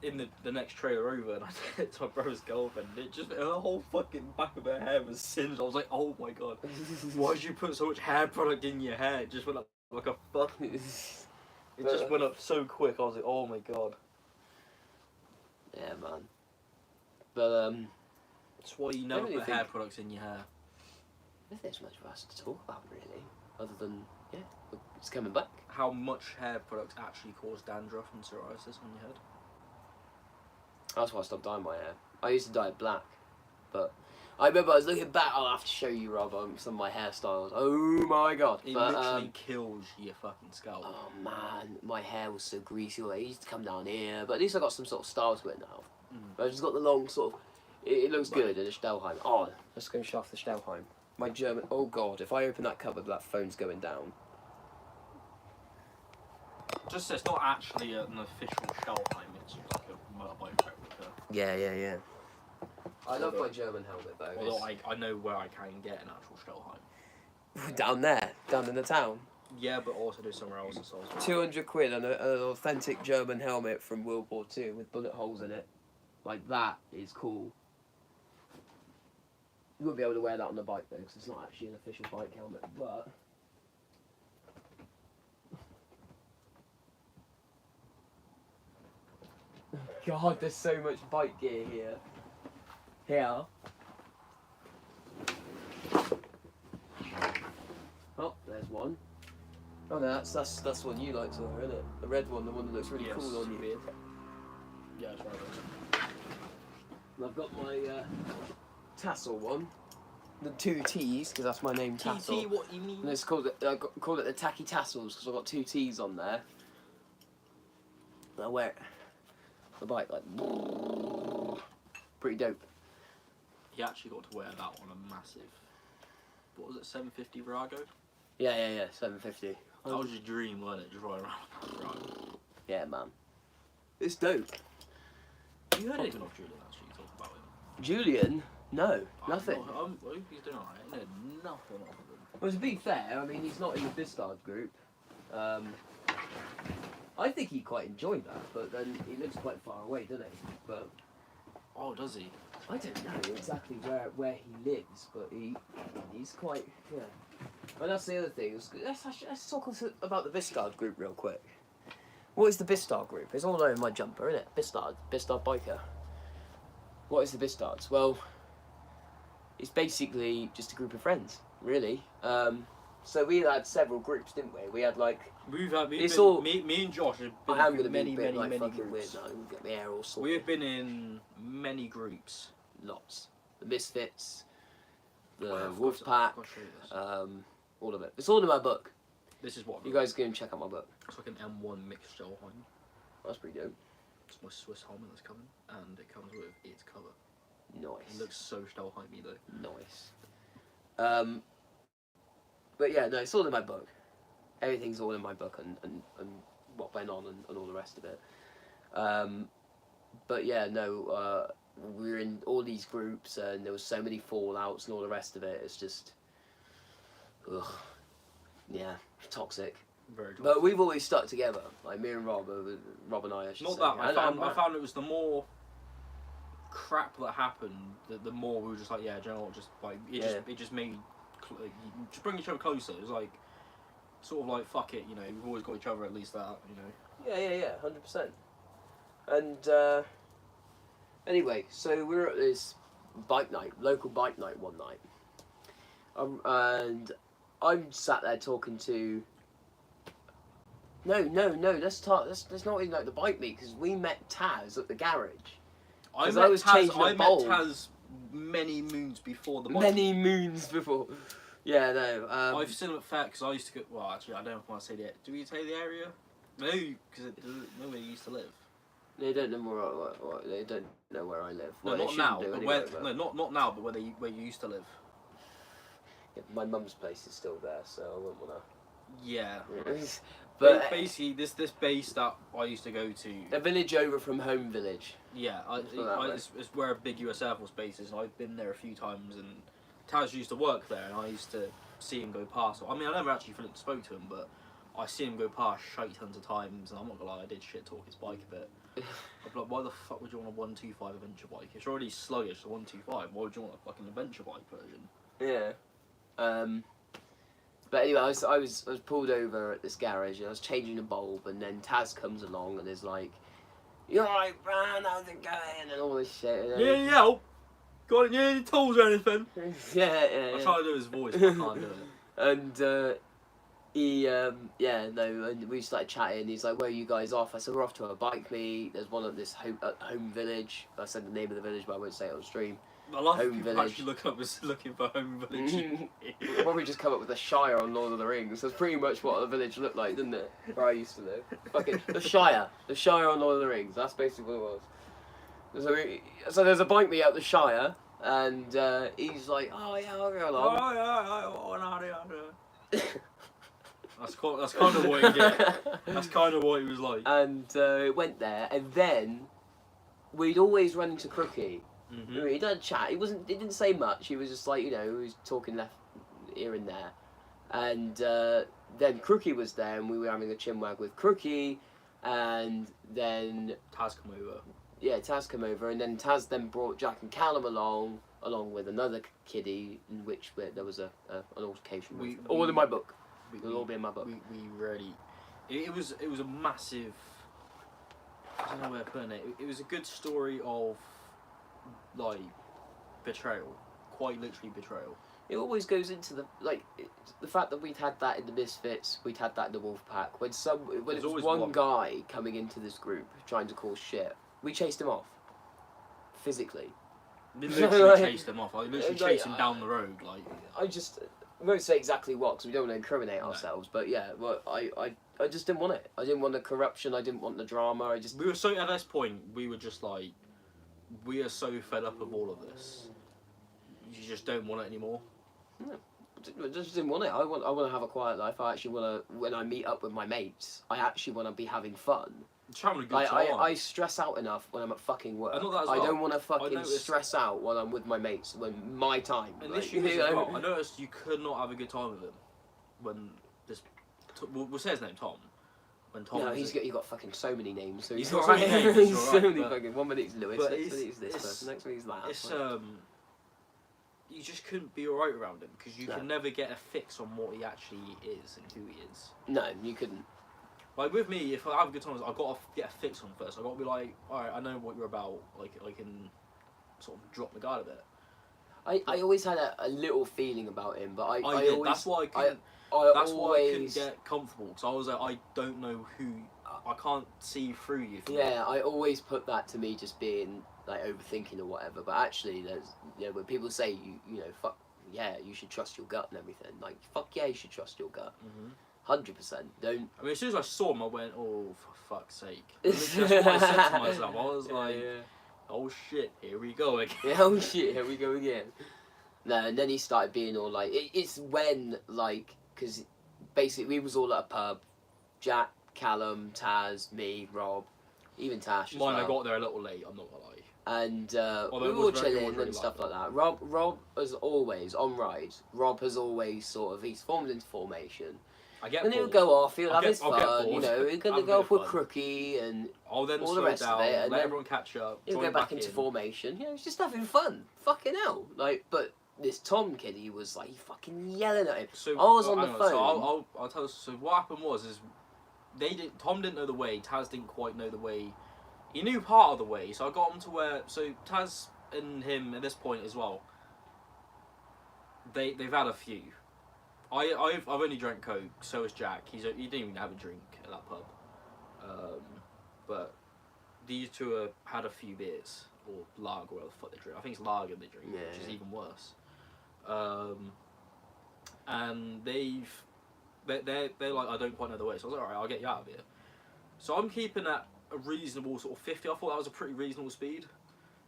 [SPEAKER 2] in the next trailer over, and I did it to my brother's girlfriend. And it just her whole fucking back of her hair was singed. I was like, oh my god, why'd you put so much hair product in your hair? It just went up like a fuck. It just went up so quick. I was like, oh my god.
[SPEAKER 1] Yeah, man. But
[SPEAKER 2] That's why you never
[SPEAKER 1] really
[SPEAKER 2] put
[SPEAKER 1] think-
[SPEAKER 2] hair products in your hair.
[SPEAKER 1] I think there's much for us to talk about really, other than it's coming back.
[SPEAKER 2] How much hair products actually cause dandruff and psoriasis on your head?
[SPEAKER 1] That's why I stopped dyeing my hair. I used to dye it black, but I remember I was looking back. I'll have to show you, Rob, some of my hairstyles. Oh my god!
[SPEAKER 2] It
[SPEAKER 1] But
[SPEAKER 2] literally kills your fucking scalp.
[SPEAKER 1] oh man, my hair was so greasy. It used to come down here, but at least I got some sort of style to it now. I just got the long sort of. It looks good in a Stelheim. Oh, let's go show off the Stelheim. My German. Oh god, if I open that cupboard, that phone's going down.
[SPEAKER 2] Just it's not actually an official Stelheim, it's like a motorbike replica.
[SPEAKER 1] Yeah. I love my German helmet though.
[SPEAKER 2] Although I know where I can get an actual Stelheim.
[SPEAKER 1] Down there, down in the town.
[SPEAKER 2] Yeah, but also do somewhere else as well.
[SPEAKER 1] 200 quid on an authentic German helmet from World War II with bullet holes in it. Like that is cool. You wouldn't be able to wear that on the bike though, because it's not actually an official bike helmet. But God, there's so much bike gear here. Here. Oh, there's one. Oh no, that's the one you like to wear, isn't it? The red one, the one that looks really cool on you.
[SPEAKER 2] Yeah, that's right.
[SPEAKER 1] And I've got my tassel one. The 2 T's, because that's my name, Tassel.
[SPEAKER 2] TT, what you mean?
[SPEAKER 1] And it's called call it the Tacky Tassels, because I've got 2 T's on there. And I wear it on the bike, like, pretty dope.
[SPEAKER 2] He actually got to wear that on a massive, what was it, 750 Virago?
[SPEAKER 1] Yeah, 750.
[SPEAKER 2] That was your dream, wasn't it? Just ride around a Virago.
[SPEAKER 1] Yeah, man. It's dope.
[SPEAKER 2] You heard anything of Julian actually talk about him?
[SPEAKER 1] Julian? No, nothing.
[SPEAKER 2] I hope he's doing alright. I know nothing of him.
[SPEAKER 1] Well, to be fair, I mean, he's not in the Bistard group. I think he quite enjoyed that, but then he lives quite far away, doesn't he? But
[SPEAKER 2] Oh, does he?
[SPEAKER 1] I don't know exactly where he lives, but he's quite, yeah. And that's the other thing. Let's talk about the Bistard group real quick. What is the Bistard group? It's all over my jumper, isn't it? Bistard Biker. What is the Bistards? Well, it's basically just a group of friends, really. So we had several groups, didn't we? We had like.
[SPEAKER 2] We've had me and Josh have been
[SPEAKER 1] I am
[SPEAKER 2] through
[SPEAKER 1] going to
[SPEAKER 2] many
[SPEAKER 1] be a bit, like,
[SPEAKER 2] many
[SPEAKER 1] fucking
[SPEAKER 2] groups.
[SPEAKER 1] weird now. I'm gonna get my hair all sorted.
[SPEAKER 2] We have been in many groups.
[SPEAKER 1] Lots. The Misfits, the
[SPEAKER 2] Oh, I've
[SPEAKER 1] Wolf
[SPEAKER 2] got
[SPEAKER 1] Pack,
[SPEAKER 2] to show you this.
[SPEAKER 1] all of it. It's all in my book.
[SPEAKER 2] This is what
[SPEAKER 1] You guys go and check out my book.
[SPEAKER 2] it's like an M1 mixed Stelheim.
[SPEAKER 1] That's pretty dope.
[SPEAKER 2] It's my Swiss helmet that's coming, and it comes with its cover. It
[SPEAKER 1] Nice.
[SPEAKER 2] looks so Stelheimy though.
[SPEAKER 1] Nice. But yeah, no, it's all in my book. Everything's all in my book and what went on and all the rest of it. But yeah, no, we were in all these groups and there was so many fallouts and all the rest of it. It's just, ugh, yeah, toxic.
[SPEAKER 2] Very toxic.
[SPEAKER 1] But we've always stuck together. Like me and Rob and I should
[SPEAKER 2] Not
[SPEAKER 1] say.
[SPEAKER 2] that
[SPEAKER 1] And
[SPEAKER 2] I found it was the more crap that happened, the more we were just like, yeah, do you know what, just like it just made just bring each other closer. It was like sort of like fuck it, you know, we've always got each other, at least that, you know.
[SPEAKER 1] Yeah, 100%. And anyway, so we were at this local bike night one night, and I'm sat there talking to. No. Let's talk. Let's not even like the bike meet, because we met Taz at the garage.
[SPEAKER 2] I
[SPEAKER 1] met
[SPEAKER 2] Taz many moons before the bike.
[SPEAKER 1] Many moons before. Yeah, no.
[SPEAKER 2] I've seen him at fair because I used to go. Well, actually, I don't know if I want to say the. Do we say the area? No, because it doesn't know where you used to live.
[SPEAKER 1] They don't know they don't know where I live.
[SPEAKER 2] No,
[SPEAKER 1] Well, they
[SPEAKER 2] not now.
[SPEAKER 1] shouldn't do
[SPEAKER 2] But
[SPEAKER 1] anyway,
[SPEAKER 2] where,
[SPEAKER 1] but-
[SPEAKER 2] no, not now. But where you used to live.
[SPEAKER 1] Yeah, my mum's place is still there, so I wouldn't want
[SPEAKER 2] Yeah.
[SPEAKER 1] to. But
[SPEAKER 2] basically, this base that I used to go to.
[SPEAKER 1] a village over from home village.
[SPEAKER 2] Yeah, it's where a big US Air Force base is, and I've been there a few times, and Taz used to work there, and I used to see him go past. I mean, I never actually spoke to him, but I see him go past shite tons of times, and I'm not gonna lie, I did shit talk his bike a bit. I'd be like, why the fuck would you want a 125 adventure bike? It's already sluggish, the 125. Why would you want a fucking adventure bike version?
[SPEAKER 1] Yeah. But anyway, I was pulled over at this garage, and I was changing a bulb, and then Taz comes along and is like, "You alright, Brian? How's it going?" And all this shit. And
[SPEAKER 2] Yeah. Got any tools or anything?
[SPEAKER 1] yeah.
[SPEAKER 2] I try to do his voice, but I can't do it.
[SPEAKER 1] And and we started chatting. He's like, "Where are you guys off?" I said, "We're off to a bike meet. There's one at this home village." I said the name of the village, but I won't say it on stream.
[SPEAKER 2] I love
[SPEAKER 1] Home
[SPEAKER 2] people
[SPEAKER 1] village.
[SPEAKER 2] actually looking for home village.
[SPEAKER 1] Probably just come up with the Shire on Lord of the Rings. That's pretty much what the village looked like, didn't it? Where I used to live. Fucking the Shire on Lord of the Rings. That's basically what it was. So there's a bike meet out the Shire, and he's like, "Oh yeah, I'll go along."
[SPEAKER 2] That's kind of what he did. That's kind of what he was like.
[SPEAKER 1] And went there, and then we'd always run into Crookie.
[SPEAKER 2] Mm-hmm.
[SPEAKER 1] He didn't chat. He didn't say much. He was just like, he was talking left here and there. And then Crookie was there, and we were having a chinwag with Crookie. And then
[SPEAKER 2] Taz come over.
[SPEAKER 1] yeah, Taz came over, and then Taz then brought Jack and Callum along with another kiddie, in which there was an altercation. All in my book. It'll all be in my book.
[SPEAKER 2] We really, it was a massive. I don't know where to put it. It was a good story of, like, betrayal, quite literally betrayal.
[SPEAKER 1] It always goes into the fact that we'd had that in the Misfits, we'd had that in the Wolfpack. When it was one guy coming into this group trying to cause shit, we chased him off. Physically.
[SPEAKER 2] We literally chased him off. I literally chased him down the road. Like,
[SPEAKER 1] I won't say exactly what, because we don't want to incriminate ourselves. But yeah, well, I just didn't want it. I didn't want the corruption. I didn't want the drama.
[SPEAKER 2] We were so, at this point, we were just like, we are so fed up of all of this. You just don't want it anymore.
[SPEAKER 1] No, I just didn't want it. I want to have a quiet life. I actually want to, when I meet up with my mates, I actually want to be having fun.
[SPEAKER 2] Just having a good time.
[SPEAKER 1] I stress out enough when I'm at fucking work.
[SPEAKER 2] I
[SPEAKER 1] don't want to fucking stress out when I'm with my mates, when my time.
[SPEAKER 2] And this year as well, I noticed you could not have a good time with him when this. We'll say his name, Tom. When Tom.
[SPEAKER 1] No, he's got fucking so many names. So
[SPEAKER 2] he's got so many names. He's
[SPEAKER 1] so many fucking. 1 minute he's Lewis, next minute he's this person, next minute he's that.
[SPEAKER 2] It's you just couldn't be alright around him because you can never get a fix on what he actually is and who he is.
[SPEAKER 1] No, you couldn't.
[SPEAKER 2] Like with me, if I have a good time, I've got to get a fix on first. I've got to be like, alright, I know what you're about. Like, I can sort of drop the guard a bit.
[SPEAKER 1] I always had a little feeling about him, but I always.
[SPEAKER 2] That's why I couldn't. Why I couldn't get comfortable because I was like, I don't know who. I can't see through you.
[SPEAKER 1] Yeah, I always put that to me just being like overthinking or whatever. But actually, there's when people say you know fuck yeah, you should trust your gut and everything. Like fuck yeah, you should trust your gut. 100%. Don't.
[SPEAKER 2] I mean, as soon as I saw him, I went, oh for fuck's sake. That's what I said to myself. I was like, oh shit, here we go again.
[SPEAKER 1] Yeah, oh shit, here we go again. No, and then he started being all like, it's when like, because basically we was all at a pub, Jack, Callum, Taz, me, Rob, even Tash.
[SPEAKER 2] Mine, I got there a little late. I'm not gonna lie.
[SPEAKER 1] And we were all chilling and stuff like that. Rob as always on ride. Rob has always sort of he's formed into formation. And he'll go off. He'll have his fun. You know, he's gonna go off with Crookie and
[SPEAKER 2] all the rest
[SPEAKER 1] of it, and
[SPEAKER 2] let everyone catch up.
[SPEAKER 1] He'll go back into formation. You know, he's just having fun. Fucking hell, like, but. This Tom kid, he was like fucking yelling at him. So I was on the phone.
[SPEAKER 2] So I'll tell you. So what happened was Tom didn't know the way. Taz didn't quite know the way. He knew part of the way, so I got him to where. So Taz and him at this point as well. They've had a few. I've only drank Coke. So has Jack. He didn't even have a drink at that pub. But these two had a few beers or lager, whatever the fuck they drink. I think it's lager they drink, which is even worse. And they're like, I don't quite know the way. So I was like, alright, I'll get you out of here. So I'm keeping at a reasonable sort of 50. I thought that was a pretty reasonable speed.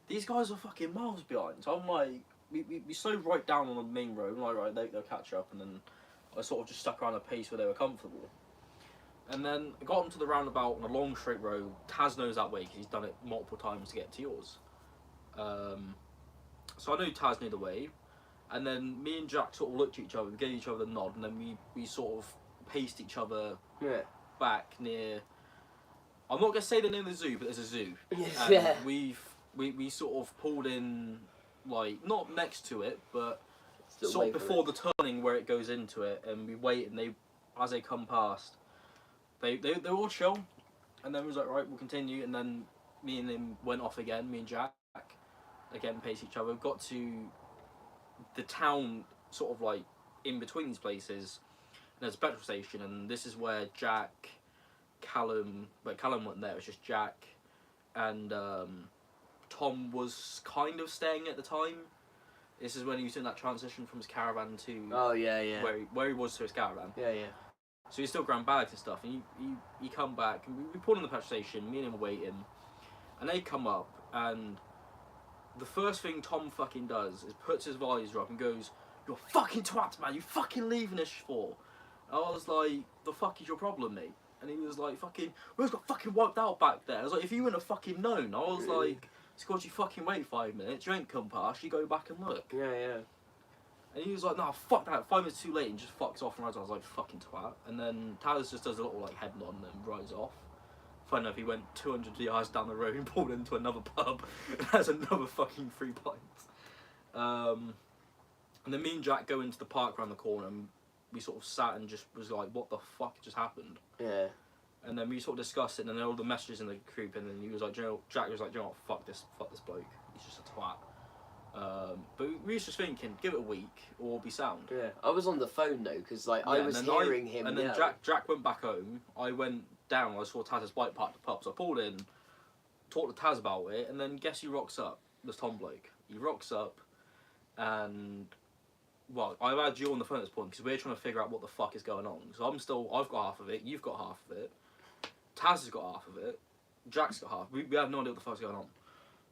[SPEAKER 2] These guys are fucking miles behind. So I'm like, we slowed right down on the main road. I'm like, right, they'll catch up. And then I sort of just stuck around a pace where they were comfortable. And then I got onto the roundabout on a long straight road. Taz knows that way because he's done it multiple times to get to yours. So I knew Taz knew the way. And then me and Jack sort of looked at each other, we gave each other the nod, and then we sort of paced each other back near. I'm not gonna say the name of the zoo, but there's a zoo. And we sort of pulled in, like not next to it, but sort of before the turning where it goes into it, and we wait, and as they come past, they all chill, and then we was like, right, we'll continue, and then me and him went off again, me and Jack, again paced each other, got to the town sort of like in between these places, and there's a petrol station, and this is where Callum wasn't there, it was just Jack and Tom was kind of staying at the time. This is when he was doing that transition from his caravan to where he was to his caravan. So he's still grabbing bags and stuff, and he come back, and we pulled in the petrol station, me and him were waiting, and they come up, and the first thing Tom fucking does is puts his visor up and goes, "You're fucking twat, man, you fucking leaving this for?" I was like, "The fuck is your problem, mate?" And he was like, "Fucking, we always got fucking wiped out back there." I was like, "If you wouldn't have fucking known," I was like, "It's because you fucking wait 5 minutes, you ain't come past, you go back and look." And he was like, "Nah, fuck that, 5 minutes too late," and just fucks off and rides. I was like, "Fucking twat." And then Taz just does a little like head nod and then rides off. Funny enough, he went 200 yards down the road and pulled into another pub. And has another fucking 3 pints. And then me and Jack go into the park around the corner, and we sort of sat and just was like, what the fuck just happened?
[SPEAKER 1] Yeah.
[SPEAKER 2] And then we sort of discussed it, and then all the messages in the group, and then he was like, Jack was like, you know what, fuck this bloke. He's just a twat. But we was just thinking, give it a week, or we'll be sound.
[SPEAKER 1] Yeah. I was on the phone though, because like I was hearing him.
[SPEAKER 2] And then Jack went back home. I went down. I saw Taz's bike parked at the pub, so I pulled in, talked to Taz about it, and then guess who rocks up? This Tom bloke. He rocks up, and well, I've had you on the phone at this point because we're trying to figure out what the fuck is going on. So I've got half of it. You've got half of it. Taz has got half of it. Jack's got half. We have no idea what the fuck's going on.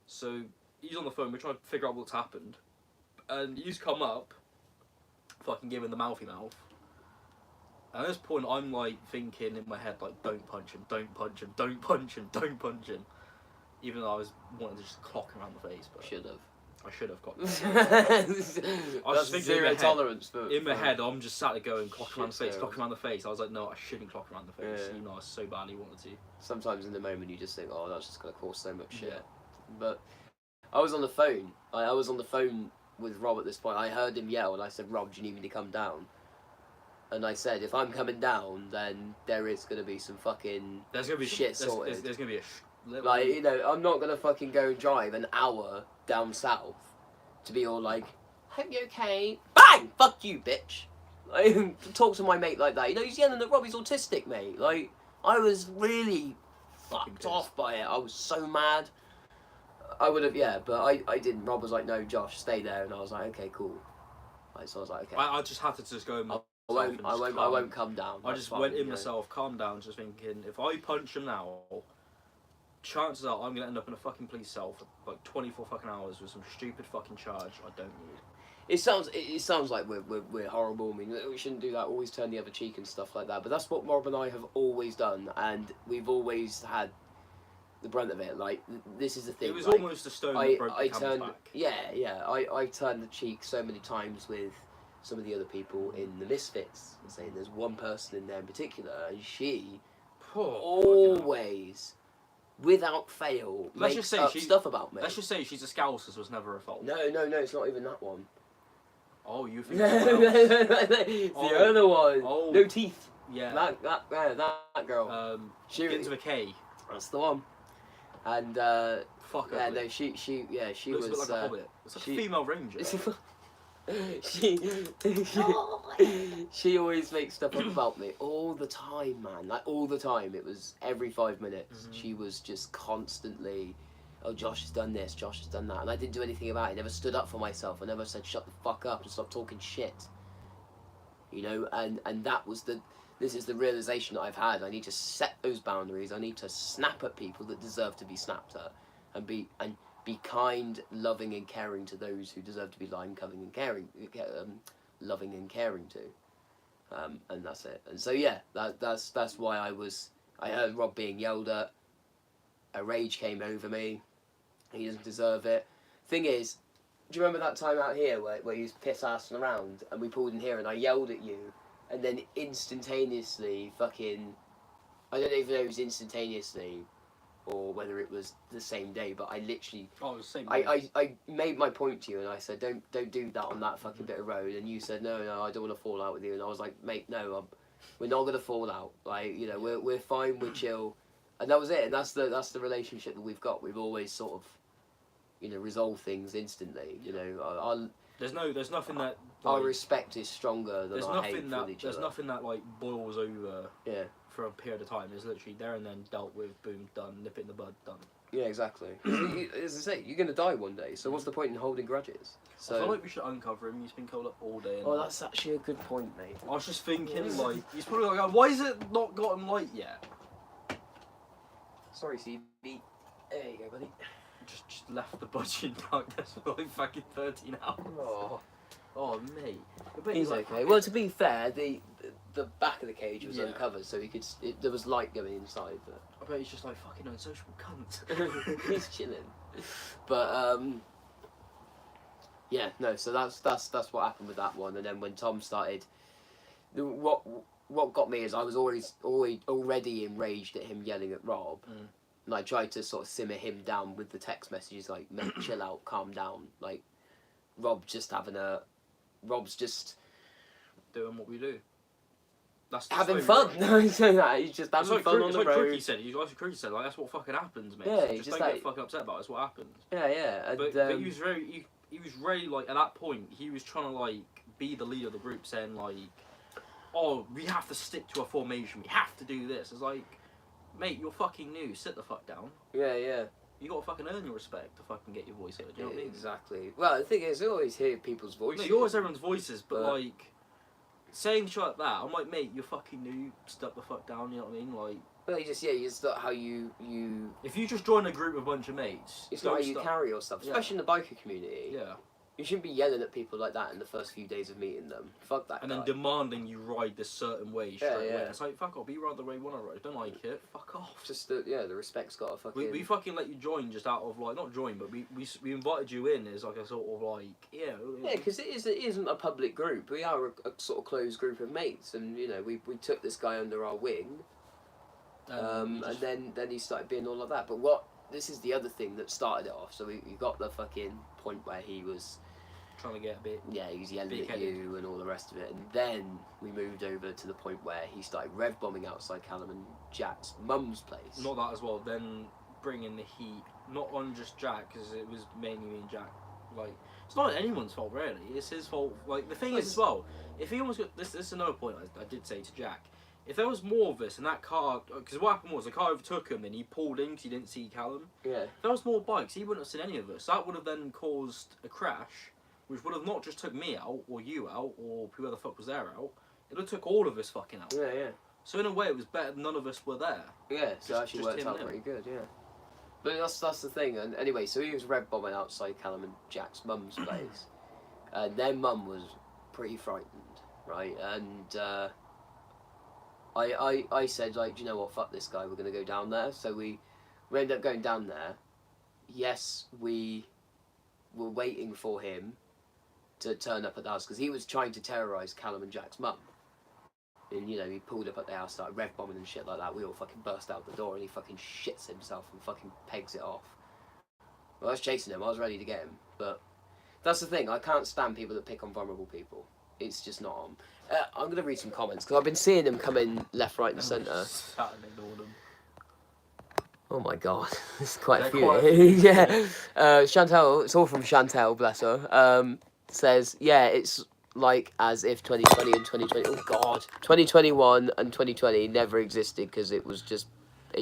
[SPEAKER 2] So he's on the phone. We're trying to figure out what's happened, and he's come up, fucking giving the mouthy mouth. And at this point, I'm like thinking in my head, like, don't punch him, don't punch him, don't punch him, don't punch him. Even though I was wanting to just clock him around the face, but
[SPEAKER 1] Should have.
[SPEAKER 2] I should have got.
[SPEAKER 1] That's
[SPEAKER 2] just thinking
[SPEAKER 1] zero tolerance for.
[SPEAKER 2] In my head, I'm just sat there going, clock him around the face,
[SPEAKER 1] Shit,
[SPEAKER 2] clock him around the face. I was like, no, I shouldn't clock him around the face.
[SPEAKER 1] Yeah.
[SPEAKER 2] You know, I so badly wanted to.
[SPEAKER 1] Sometimes in the moment you just think, oh, that's just gonna cause so much shit.
[SPEAKER 2] Yeah.
[SPEAKER 1] But I was on the phone. I was on the phone with Rob at this point. I heard him yell, and I said, Rob, do you need me to come down? And I said, if I'm coming down, then there is gonna be some fucking
[SPEAKER 2] There's gonna be
[SPEAKER 1] shit sorted.
[SPEAKER 2] There's gonna be little...
[SPEAKER 1] Like, you know, I'm not gonna fucking go and drive an hour down south to be all like, hope you're okay. Bang! Fuck you, bitch. Like, talk to my mate like that. You know, he's yelling at Rob, he's autistic, mate. Like, I was really fucked
[SPEAKER 2] pissed.
[SPEAKER 1] off by it. I was so mad. I would have, yeah, but I didn't. Rob was like, no, Josh, stay there. And I was like, okay, cool. Like, so I was like, okay.
[SPEAKER 2] I just had to just go in myself
[SPEAKER 1] I won't come down.
[SPEAKER 2] I
[SPEAKER 1] That's
[SPEAKER 2] just
[SPEAKER 1] fine,
[SPEAKER 2] went in
[SPEAKER 1] you know.
[SPEAKER 2] myself, calmed down, just thinking, if I punch him now, chances are I'm gonna end up in a fucking police cell for like 24 fucking hours with some stupid fucking charge I don't need.
[SPEAKER 1] It sounds like we're horrible. I mean, we shouldn't do that. Always turn the other cheek and stuff like that. But that's what Rob and I have always done, and we've always had the brunt of it. Like, this is the thing.
[SPEAKER 2] It was
[SPEAKER 1] like,
[SPEAKER 2] almost a stone that broke the camel's
[SPEAKER 1] turned,
[SPEAKER 2] back.
[SPEAKER 1] yeah. I turned the cheek so many times with some of the other people in the Misfits, and saying there's one person in there in particular, and she always, without fail,
[SPEAKER 2] Let's
[SPEAKER 1] makes
[SPEAKER 2] just say
[SPEAKER 1] up
[SPEAKER 2] she-
[SPEAKER 1] stuff about me.
[SPEAKER 2] Let's just say she's a Scouser, so it's never her fault.
[SPEAKER 1] No, it's not even that one.
[SPEAKER 2] Oh, you think
[SPEAKER 1] No,
[SPEAKER 2] it's
[SPEAKER 1] the other one.
[SPEAKER 2] Oh.
[SPEAKER 1] No teeth.
[SPEAKER 2] Yeah.
[SPEAKER 1] That girl.
[SPEAKER 2] She begins with a K.
[SPEAKER 1] That's the one. And
[SPEAKER 2] Fuck her.
[SPEAKER 1] yeah, no, she
[SPEAKER 2] Looks
[SPEAKER 1] was.
[SPEAKER 2] a bit like a hobbit. It's like
[SPEAKER 1] she-
[SPEAKER 2] a female ranger.
[SPEAKER 1] she always makes stuff up about me all the time, man. Like, all the time. It was every 5 minutes.
[SPEAKER 2] Mhm.
[SPEAKER 1] She was just constantly, oh, Josh has done this, Josh has done that, and I didn't do anything about it. I never stood up for myself. I never said shut the fuck up and stop talking shit. You know, and that was this is the realization that I've had. I need to set those boundaries. I need to snap at people that deserve to be snapped at, and be kind, loving, and caring to those who deserve to be loving and caring to, and that's it. And so yeah, that's why I heard Rob being yelled at. A rage came over me. He doesn't deserve it. Thing is, do you remember that time out here where you was piss-assing around and we pulled in here and I yelled at you, and then instantaneously fucking, I don't even know if it was instantaneously or whether it was the same day, but I literally,
[SPEAKER 2] Oh, it was the same.
[SPEAKER 1] I made my point to you and I said, don't do that on that fucking bit of road, and you said, no, I don't want to fall out with you, and I was like, mate, no, we're not going to fall out, like, you know, we're fine, we're chill, and that was it, and that's the relationship that we've got. We've always sort of, you know, resolved things instantly, you know.
[SPEAKER 2] There's nothing that.
[SPEAKER 1] Our
[SPEAKER 2] Like,
[SPEAKER 1] respect is stronger than our hate for each
[SPEAKER 2] there's
[SPEAKER 1] other.
[SPEAKER 2] nothing that like boils over
[SPEAKER 1] Yeah.
[SPEAKER 2] for a period of time. It's literally there and then dealt with, boom, done, nip it in the bud, done.
[SPEAKER 1] Yeah, exactly. As I say, you're going to die one day, so what's the point in holding grudges?
[SPEAKER 2] I feel like we should uncover him. He's been cold up all day. And
[SPEAKER 1] Oh, that's actually a good point, mate.
[SPEAKER 2] I was just thinking, like, he's probably like, why is it not gotten light yet?
[SPEAKER 1] Sorry, CB. There you go, buddy.
[SPEAKER 2] Just left the budgie in darkness for like fucking 13 hours. Oh, mate. I bet
[SPEAKER 1] He's
[SPEAKER 2] like,
[SPEAKER 1] okay. Well, to be fair, the back of the cage was
[SPEAKER 2] Yeah.
[SPEAKER 1] uncovered, so he could. There was light going inside, but
[SPEAKER 2] I bet he's just like fucking unsociable cunt.
[SPEAKER 1] he's chilling. But yeah, no. So that's what happened with that one. And then when Tom started, what what got me is I was already enraged at him yelling at Rob, and I tried to sort of simmer him down with the text messages like, "Mate, chill out, calm down." Like, Rob's just
[SPEAKER 2] doing what we do. That's
[SPEAKER 1] having fun. He's just having fun on the road.
[SPEAKER 2] Crookie said, like, that's what fucking happens, mate.
[SPEAKER 1] Yeah,
[SPEAKER 2] so just don't get fucking upset about it. That's what happens.
[SPEAKER 1] Yeah. And,
[SPEAKER 2] but he was very like, at that point, he was trying to like be the leader of the group, saying like, "Oh, we have to stick to a formation. We have to do this." It's like, mate, you're fucking new. Sit the fuck down.
[SPEAKER 1] Yeah.
[SPEAKER 2] You gotta fucking earn your respect to fucking get your voice heard. Do you know what I mean?
[SPEAKER 1] Exactly. Well, the thing is, you always hear people's voices.
[SPEAKER 2] No, you always hear everyone's voices, but like, saying shit like that, I'm like, mate, you're fucking new. Step the fuck down. You know what I mean? Like,
[SPEAKER 1] well, you just not how you.
[SPEAKER 2] If you just join a group with a bunch of mates,
[SPEAKER 1] it's not how you carry yourself, especially in the biker community.
[SPEAKER 2] Yeah.
[SPEAKER 1] You shouldn't be yelling at people like that in the first few days of meeting them. Fuck that.
[SPEAKER 2] And then demanding you ride this certain way straight away. It's like, fuck off, you ride the way you want to ride. Don't like it, fuck off.
[SPEAKER 1] Just the respect's got to fucking.
[SPEAKER 2] We fucking let you join just out of like, not join, but we invited you in as like a sort of like, yeah.
[SPEAKER 1] Yeah, because it isn't a public group. We are a sort of closed group of mates, and you know we took this guy under our wing, and then he started being all like that. But this is the other thing that started it off. So we got the fucking point where he was
[SPEAKER 2] trying to get a bit.
[SPEAKER 1] Yeah, he was yelling at you and all the rest of it, and then we moved over to the point where he started rev bombing outside Callum and Jack's mum's place.
[SPEAKER 2] Not that as well. Then bringing the heat, not on just Jack, because it was mainly me and Jack. Like, it's not anyone's fault really. It's his fault. Like the thing is as well, if he almost got this is another point I did say to Jack. If there was more of this in that car, because what happened was the car overtook him and he pulled in because he didn't see Callum.
[SPEAKER 1] Yeah.
[SPEAKER 2] If there was more bikes, he wouldn't have seen any of us. That would have then caused a crash, which would have not just took me out, or you out, or whoever the fuck was there out. It would have took all of us fucking out.
[SPEAKER 1] Yeah.
[SPEAKER 2] So in a way, it was better none of us were there.
[SPEAKER 1] Yeah, so it actually worked out pretty good, yeah. But that's the thing. And anyway, so he was rev bombing outside Callum and Jack's mum's place. And their mum was pretty frightened, right? And I said, like, do you know what, fuck this guy, we're going to go down there. So we ended up going down there. Yes, we were waiting for him to turn up at the house, because he was trying to terrorise Callum and Jack's mum. And, you know, he pulled up at the house, started rev bombing and shit like that. We all fucking burst out the door and he fucking shits himself and fucking pegs it off. Well, I was chasing him, I was ready to get him. But that's the thing, I can't stand people that pick on vulnerable people. It's just not on. I'm going to read some comments, because I've been seeing them come in left, right and centre. Oh my god, there's quite a few. Yeah. Chantel, it's all from Chantel, bless her, says, yeah, it's like as if 2020 and 2020, oh god, 2021 and 2020 never existed, because it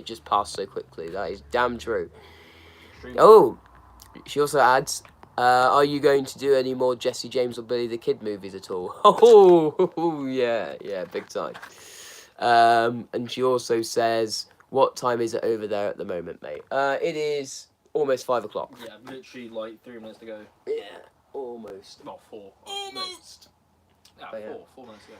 [SPEAKER 1] just passed so quickly. That is damn true. Oh, she also adds, are you going to do any more Jesse James or Billy the Kid movies at all? Oh yeah, big time. And she also says, what time is it over there at the moment, mate? It is almost 5 o'clock.
[SPEAKER 2] Yeah, literally like 3 minutes to go.
[SPEAKER 1] Yeah, almost.
[SPEAKER 2] Not 4.
[SPEAKER 1] Almost.
[SPEAKER 2] Yeah, 4 minutes ago.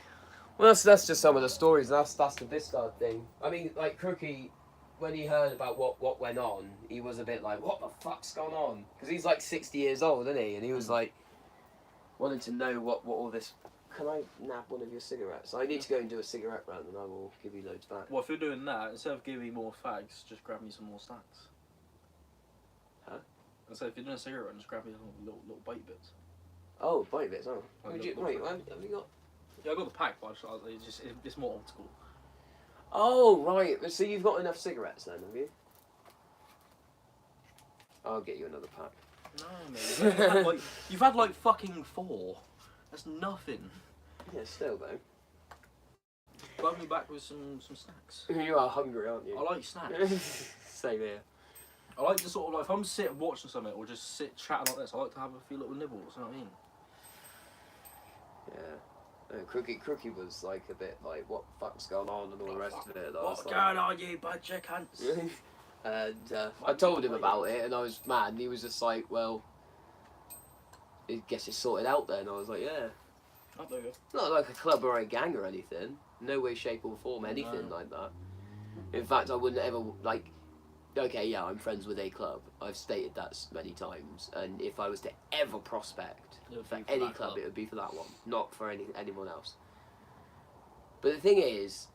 [SPEAKER 1] Well, that's just some of the stories. That's the Vistard thing. I mean, like, Crookie, when he heard about what went on, he was a bit like, what the fuck's going on? Because he's like 60 years old, isn't he? And he was like, wanting to know what all this... Can I nab one of your cigarettes? I need to go and do a cigarette run and I will give you loads back.
[SPEAKER 2] Well, if you're doing that, instead of giving me more fags, just grab me some more snacks.
[SPEAKER 1] Huh?
[SPEAKER 2] So if you're doing a cigarette run, just grab me little bite bits.
[SPEAKER 1] Oh, bite bits, oh.
[SPEAKER 2] Like
[SPEAKER 1] Wait, have you got...
[SPEAKER 2] Yeah, I got the pack, but it's more old school.
[SPEAKER 1] Oh, right. So you've got enough cigarettes then, have you? I'll get you another pack.
[SPEAKER 2] No, mate. You've had like fucking 4. That's nothing.
[SPEAKER 1] Yeah, still though.
[SPEAKER 2] Grab me back with some snacks.
[SPEAKER 1] You are hungry, aren't you?
[SPEAKER 2] I like snacks.
[SPEAKER 1] Same here.
[SPEAKER 2] I like to sort of like, if I'm sitting watching something or just sit chatting like this, I like to have a few little nibbles, you know what I mean?
[SPEAKER 1] Yeah. Crookie was like a bit like, what the fuck's going on and all the rest of it.
[SPEAKER 2] What's going on, you bunch of cunts?
[SPEAKER 1] And I told him about it and I was mad and he was just like, well, I guess it's sorted out then. I was like, yeah.
[SPEAKER 2] I'll do it.
[SPEAKER 1] Not like a club or a gang or anything. No way, shape or form, anything like that. In fact, I wouldn't ever, like, okay, yeah, I'm friends with a club. I've stated that many times. And if I was to ever prospect for any club, it would be for that one. Not for anyone else. But the thing is,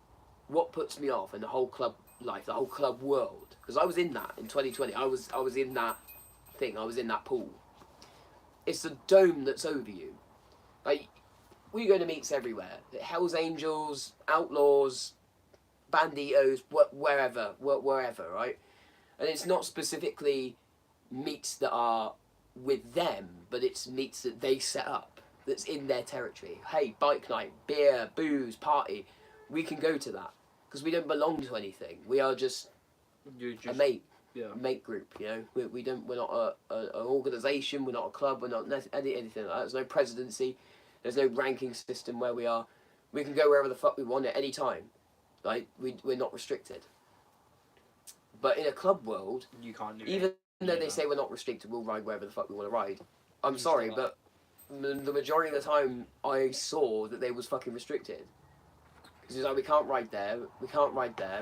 [SPEAKER 1] what puts me off in the whole club life, the whole club world, because I was in that in 2020. I was in that thing. I was in that pool. It's the dome that's over you. Like, we go to meets everywhere. Hell's Angels, Outlaws, Banditos, wherever, right? And it's not specifically meets that are with them, but it's meets that they set up, that's in their territory. Hey, bike night, beer, booze, party, we can go to that because we don't belong to anything. We are just a mate, mate group. You know, we don't. We're not an organisation. We're not a club. We're not anything like that. There's no presidency. There's no ranking system where we are. We can go wherever the fuck we want at any time. Like we're not restricted. But in a club world,
[SPEAKER 2] you can't do
[SPEAKER 1] even though they say we're not restricted, we'll ride wherever the fuck we want to ride. I'm sorry, but the majority of the time I saw that they was fucking restricted. Because it's like, we can't ride there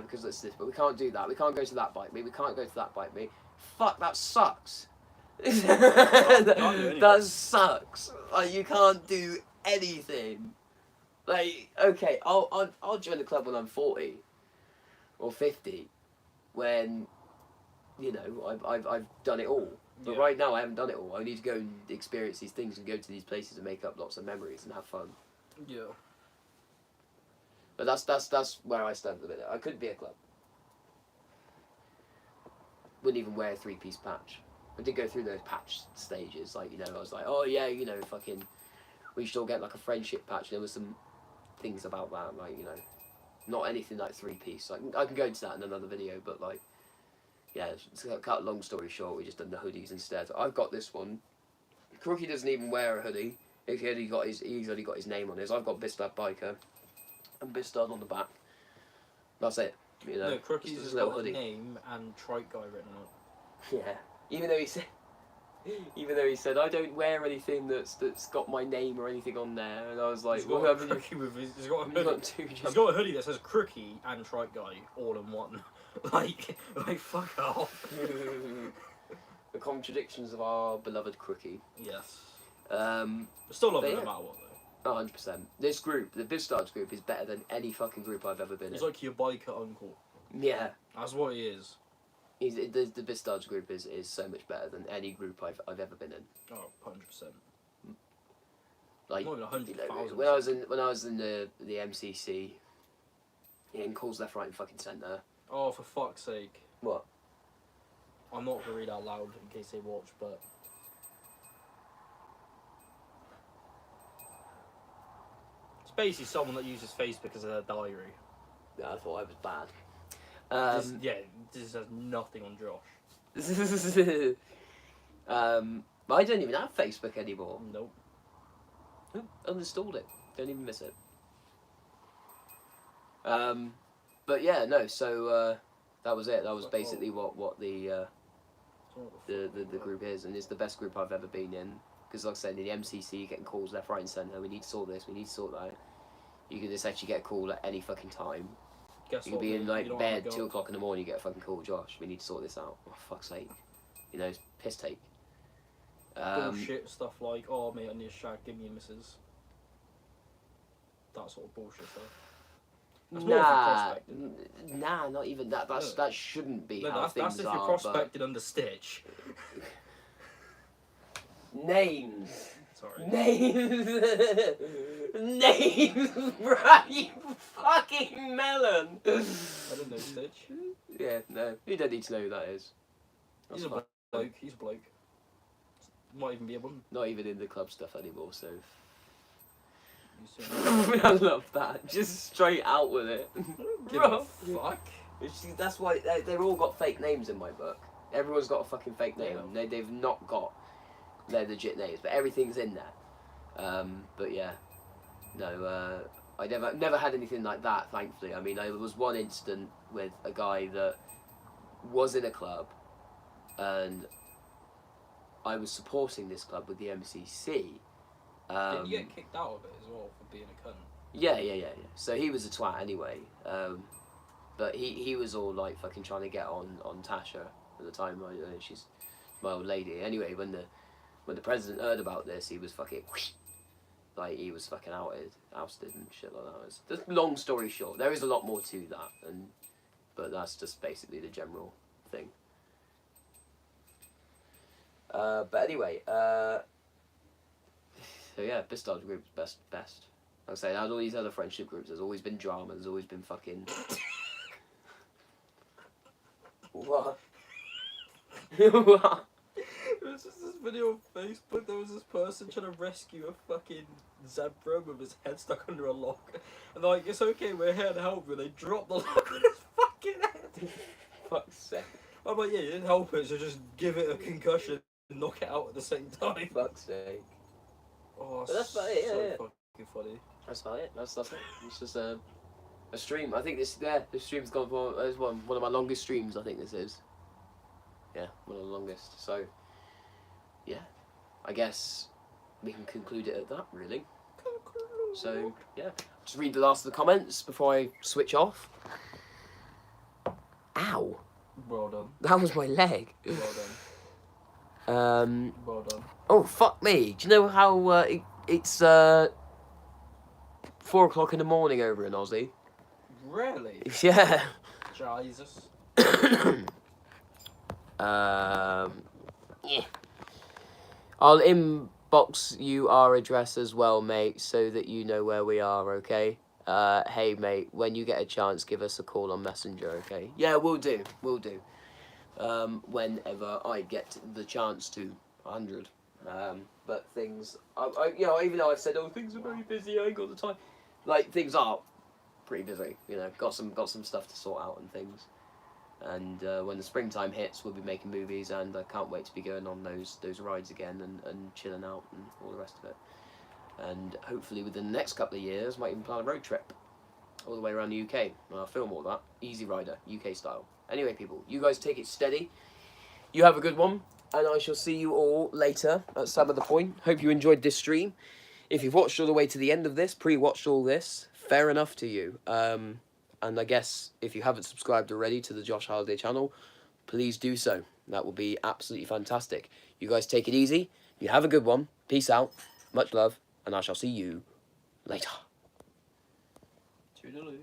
[SPEAKER 1] because it's this, but we can't do that. We can't go to that bike meet. We can't go to that bike meet. Fuck, that sucks. That sucks. Like, you can't do anything. Like, okay, I'll join the club when I'm 40 or 50, when, you know, I've done it all. But right now I haven't done it all. I need to go and experience these things and go to these places and make up lots of memories and have fun.
[SPEAKER 2] Yeah.
[SPEAKER 1] But that's where I stand at the minute. I could be a club. Wouldn't even wear a 3-piece patch. I did go through those patch stages. Like, you know, I was like, oh yeah, you know, fucking, we should all get like a friendship patch. There was some things about that, like, you know, not anything like 3-piece. Like, I can go into that in another video, but like, yeah, to cut a long story short, we just done the hoodies instead. I've got this one. Crookie doesn't even wear a hoodie. He's only got his name on his. I've got Bistard Biker and Bistard on the back. That's it. You know,
[SPEAKER 2] no, Crookie's
[SPEAKER 1] just
[SPEAKER 2] has
[SPEAKER 1] a little
[SPEAKER 2] got
[SPEAKER 1] hoodie.
[SPEAKER 2] his name and Trike Guy written on it.
[SPEAKER 1] Yeah. Even though he said I don't wear anything that's got my name or anything on there, and I was like,
[SPEAKER 2] he's got a Crookie with his, he's got a hoodie. He's got a hoodie that says Crookie and Trike Guy all in one. like fuck off.
[SPEAKER 1] The contradictions of our beloved Crookie.
[SPEAKER 2] Yes.
[SPEAKER 1] But
[SPEAKER 2] Still love it
[SPEAKER 1] yeah.
[SPEAKER 2] no matter what though.
[SPEAKER 1] 100%. This group, the Bistards group, is better than any fucking group I've ever been in.
[SPEAKER 2] He's like your biker uncle.
[SPEAKER 1] Yeah.
[SPEAKER 2] That's what he is.
[SPEAKER 1] The Bistards group is so much better than any group I've ever been in.
[SPEAKER 2] Oh, 100%.
[SPEAKER 1] Like,
[SPEAKER 2] more than 100,000.
[SPEAKER 1] when I was in the MCC, getting calls left, right, and fucking centre.
[SPEAKER 2] Oh, for fuck's sake!
[SPEAKER 1] What?
[SPEAKER 2] I'm not gonna read out loud in case they watch, but it's basically someone that uses Facebook as their diary.
[SPEAKER 1] Yeah, I thought I was bad.
[SPEAKER 2] This has nothing on Josh.
[SPEAKER 1] I don't even have Facebook anymore.
[SPEAKER 2] Nope.
[SPEAKER 1] Uninstalled it. Don't even miss it. But yeah, no. So that was it. That was basically what the group is, and it's the best group I've ever been in. Because like I said, in the MCC, you're getting calls left, right, and centre. We need to sort this. We need to sort that. You can just actually get a call at any fucking time.
[SPEAKER 2] Guess
[SPEAKER 1] You
[SPEAKER 2] what,
[SPEAKER 1] could be in
[SPEAKER 2] mate? You
[SPEAKER 1] like
[SPEAKER 2] don't wanna
[SPEAKER 1] bed,
[SPEAKER 2] go.
[SPEAKER 1] 2 o'clock in the morning, you get a fucking call, Josh. We need to sort this out. Oh, fuck's sake. You know, piss take.
[SPEAKER 2] Bullshit stuff like, oh mate, I need a shag, give me a missus. That sort of bullshit stuff. That's more if you're prospecting.
[SPEAKER 1] Nah, not even that. That shouldn't be
[SPEAKER 2] No,
[SPEAKER 1] how
[SPEAKER 2] that's
[SPEAKER 1] things
[SPEAKER 2] if you're
[SPEAKER 1] are.
[SPEAKER 2] prospecting under Stitch.
[SPEAKER 1] Names.
[SPEAKER 2] Sorry.
[SPEAKER 1] Names. Names, right? You fucking melon.
[SPEAKER 2] I didn't know Stitch.
[SPEAKER 1] Yeah, no. You don't need to know who that is. That's
[SPEAKER 2] He's a
[SPEAKER 1] fine.
[SPEAKER 2] bloke. He's a bloke. Might even be a woman.
[SPEAKER 1] Not even in the club stuff anymore, so.
[SPEAKER 2] He's doing-
[SPEAKER 1] I love that. Just straight out with it.
[SPEAKER 2] Give a fuck.
[SPEAKER 1] That's why they've all got fake names in my book. Everyone's got a fucking fake name.
[SPEAKER 2] Yeah.
[SPEAKER 1] They've not got their legit names, but everything's in there. But yeah, no, I never had anything like that, thankfully. I mean, there was one incident with a guy that was in a club, and I was supporting this club with the MCC.
[SPEAKER 2] Didn't you get kicked out of it as well for being a cunt?
[SPEAKER 1] Yeah. So he was a twat anyway. But he was all like fucking trying to get on Tasha at the time. She's my old lady. Anyway, when the president heard about this, he was fucking like he was fucking ousted and shit like that. Just long story short, there is a lot more to that, but that's just basically the general thing. But anyway, so yeah, Bistar's group best. Like I say, out of all these other friendship groups, there's always been drama. There's always been fucking. What? What?
[SPEAKER 2] There was just this video on Facebook. There was this person trying to rescue a fucking zebra with his head stuck under a lock. And they're like, it's okay, we're here to help you. They dropped the lock on his fucking head.
[SPEAKER 1] Fuck's sake.
[SPEAKER 2] I'm like, yeah, you didn't help it, so just give it a concussion and knock it out at the same time.
[SPEAKER 1] Fuck's sake.
[SPEAKER 2] Oh,
[SPEAKER 1] But that's about it,
[SPEAKER 2] so
[SPEAKER 1] yeah.
[SPEAKER 2] fucking funny.
[SPEAKER 1] That's about it. That's it. It's just a stream. I think this stream's gone for it's one of my longest streams. I think this is. Yeah, one of the longest. So, yeah, I guess we can conclude it at that. Really. So yeah, just read the last of the comments before I switch off. Ow!
[SPEAKER 2] Well done.
[SPEAKER 1] That was my leg.
[SPEAKER 2] Well done. Well done.
[SPEAKER 1] Oh fuck me! Do you know how it's 4 o'clock in the morning over in Aussie?
[SPEAKER 2] Really?
[SPEAKER 1] Yeah.
[SPEAKER 2] Jesus.
[SPEAKER 1] Yeah. I'll inbox you our address as well, mate, so that you know where we are, okay? Hey, mate, when you get a chance, give us a call on Messenger, okay? Yeah, we'll do. Whenever I get the chance to, 100. But things, even though I've said, oh, things are very busy, I ain't got the time. Like, things are pretty busy, got some stuff to sort out and things. And when the springtime hits, we'll be making movies, and I can't wait to be going on those rides again and chilling out and all the rest of it. And hopefully within the next couple of years, might even plan a road trip all the way around the UK. And I'll film all that. Easy Rider, UK style. Anyway, people, you guys take it steady. You have a good one, and I shall see you all later at some other point. Hope you enjoyed this stream. If you've watched all the way to the end of this, pre-watched all this, fair enough to you. And I guess if you haven't subscribed already to the Josh Halliday channel, please do so. That would be absolutely fantastic. You guys take it easy. You have a good one. Peace out. Much love. And I shall see you later.
[SPEAKER 2] Toodaloo.